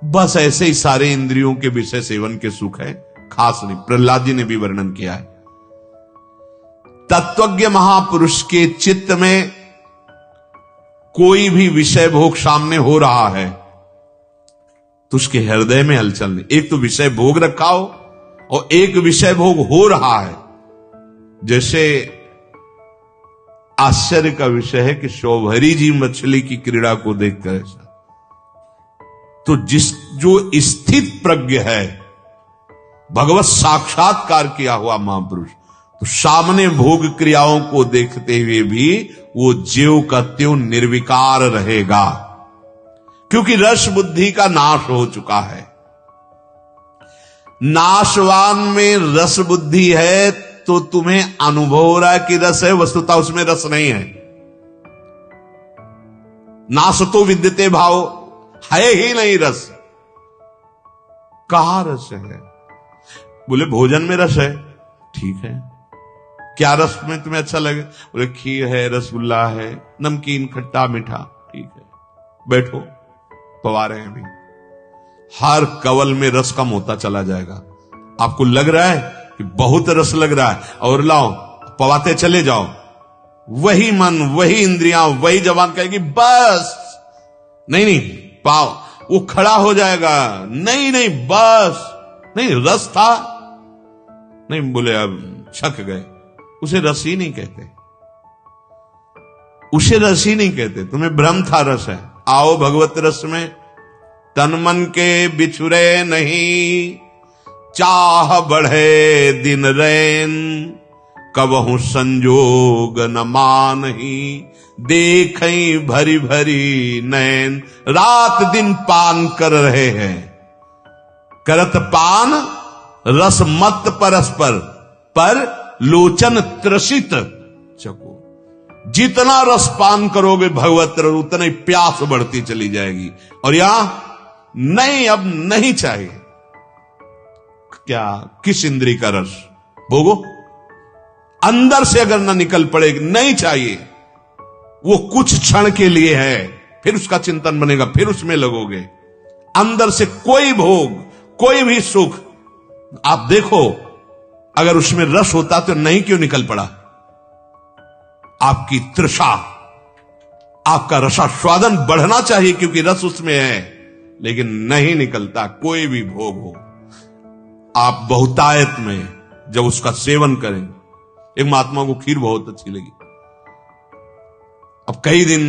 बस ऐसे ही सारे इंद्रियों के विषय सेवन के सुख है, खास नहीं। प्रहलाद जी ने भी वर्णन किया है। तत्वज्ञ महापुरुष के चित्त में कोई भी विषय भोग सामने हो रहा है, तो उसके हृदय में हलचल नहीं। एक तो विषय भोग रखा हो और एक विषय भोग हो रहा है। जैसे आश्चर्य का विषय है कि शौभरी जी मछली की क्रीड़ा को देखकर ऐसा, तो जो स्थित प्रज्ञ है, भगवत साक्षात्कार किया हुआ महापुरुष, तो सामने भोग क्रियाओं को देखते हुए भी वो ज्यों का त्यों निर्विकार रहेगा, क्योंकि रस बुद्धि का नाश हो चुका है। नाशवान में रस बुद्धि है तो तुम्हें अनुभव हो रहा है कि रस है, वस्तुतः उसमें रस नहीं है। नासतो विद्यते भाव, है ही नहीं रस। कहां रस है? बोले भोजन में रस है। ठीक है, क्या रस में तुम्हें अच्छा लगे? बोले खीर है, रसगुल्ला है, नमकीन, खट्टा, मीठा। ठीक है, बैठो, पवा रहे हैं अभी। हर कवल में रस कम होता चला जाएगा। आपको लग रहा है कि बहुत रस लग रहा है, और लाओ, पवाते चले जाओ। वही मन, वही इंद्रियां, वही जबान कहेगी बस, नहीं पाओ। वो खड़ा हो जाएगा, नहीं बस, नहीं रस था, नहीं, बोले अब छक गए। उसे रस ही नहीं कहते, उसे रस ही नहीं कहते। तुम्हें भ्रम था रस है। आओ भगवत रस में, तन मन के बिछुरे नहीं, चाह बढ़े दिन रैन, कबहु संजोग न मानही, देखई भरी भरी नैन। रात दिन पान कर रहे हैं, करत पान रस मत परस्पर, पर लोचन त्रसित चको। जितना रस पान करोगे भगवत रस, उतना ही प्यास बढ़ती चली जाएगी। और यहां नहीं, अब नहीं चाहिए। क्या, किस इंद्री का रस भोगो? अंदर से अगर ना निकल पड़ेगी, नहीं चाहिए। वो कुछ क्षण के लिए है, फिर उसका चिंतन बनेगा, फिर उसमें लगोगे। अंदर से कोई भोग, कोई भी सुख, आप देखो, अगर उसमें रस होता तो नहीं क्यों निकल पड़ा? आपकी तृषा, आपका रसास्वादन बढ़ना चाहिए, क्योंकि रस उसमें है, लेकिन नहीं निकलता। कोई भी भोग हो, आप बहुतायत में जब उसका सेवन करें। एक महात्मा को खीर बहुत अच्छी लगी। अब कई दिन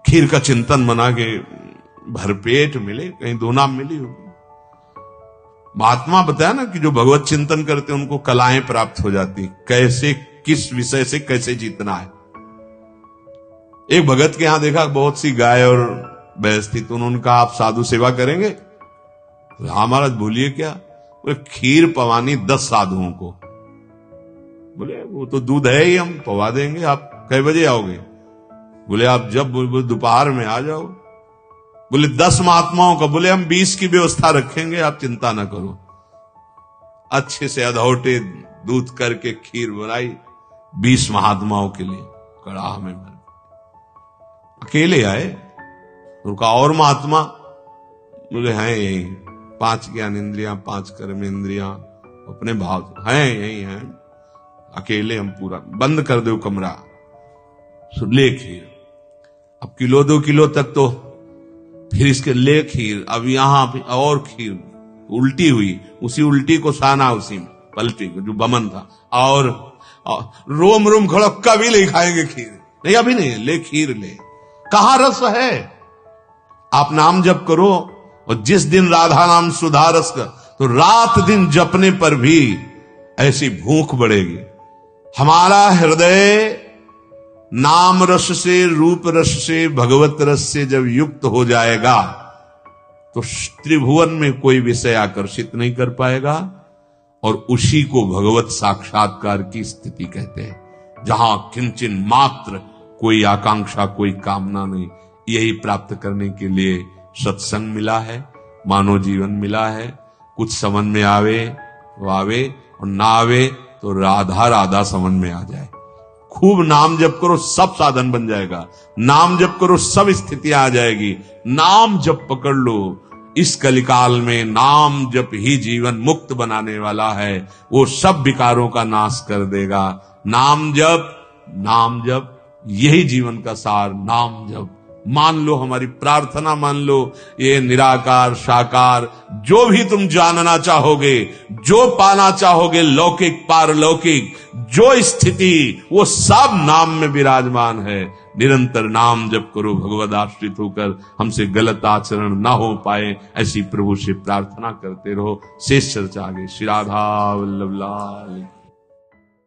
खीर का चिंतन बना के भरपेट मिले, कहीं दो नाम मिली होगी। महात्मा बताया ना कि जो भगवत चिंतन करते हैं उनको कलाएं प्राप्त हो जाती, कैसे, किस विषय से कैसे जीतना है। एक भगत के यहां देखा बहुत सी गाय और भैंस थी, तो उन्होंने कहा आप साधु सेवा करेंगे? हाँ महाराज, बोलिए क्या? बोले खीर पवानी 10 साधुओं को। बोले वो तो दूध है ही, हम पवा देंगे, आप कै बजे आओगे? बोले आप जब दोपहर में आ जाओ। बोले 10 महात्माओं का? बोले हम 20 की व्यवस्था रखेंगे, आप चिंता ना करो। अच्छे से अधौटे दूध करके खीर बनाई 20 महात्माओं के लिए, कड़ाह में भर। अकेले आए, उनका और महात्मा? बोले हैं यही, 5 ज्ञान इंद्रियां, 5 कर्म इंद्रियां, अपने भाव हैं यही हैं। अकेले हम, पूरा बंद कर दो कमरा, ले खीर। अब किलो 2 किलो तक तो, फिर इसके ले खीर, अब यहां और खीर उल्टी हुई, उसी उल्टी को साना, उसी में पलटी को जो बमन था, और रोम रोम खड़ो, कभी नहीं खाएंगे खीर। नहीं अभी नहीं, ले खीर ले। कहां रस है? आप नाम जप करो, और जिस दिन राधा नाम सुधा रस का, तो रात दिन जपने पर भी ऐसी भूख बढ़ेगी। हमारा हृदय नाम रस से, रूप रस से, भगवत रस से जब युक्त हो जाएगा, तो त्रिभुवन में कोई विषय आकर्षित नहीं कर पाएगा, और उसी को भगवत साक्षात्कार की स्थिति कहते हैं, जहां किंचन मात्र कोई आकांक्षा, कोई कामना नहीं। यही प्राप्त करने के लिए सत्संग मिला है, मानव जीवन मिला है। कुछ समझ में आवे तो आवे, और ना आवे तो राधा राधा समझ में आ जाए। खूब नाम जप करो, सब साधन बन जाएगा। नाम जप करो, सब स्थितियां आ जाएगी। नाम जप पकड़ लो, इस कलिकाल में नाम जप ही जीवन मुक्त बनाने वाला है। वो सब विकारों का नाश कर देगा। नाम जप, नाम जप, यही जीवन का सार। नाम जप, मान लो, हमारी प्रार्थना मान लो, ये निराकार साकार जो भी तुम जानना चाहोगे, जो पाना चाहोगे, लौकिक पारलौकिक जो स्थिति, वो सब नाम में विराजमान है। निरंतर नाम जप करो, भगवद आश्रित होकर हमसे गलत आचरण ना हो पाए, ऐसी प्रभु से प्रार्थना करते रहो। शेष चर्चा आगे। श्री राधा वल्लभ लाल।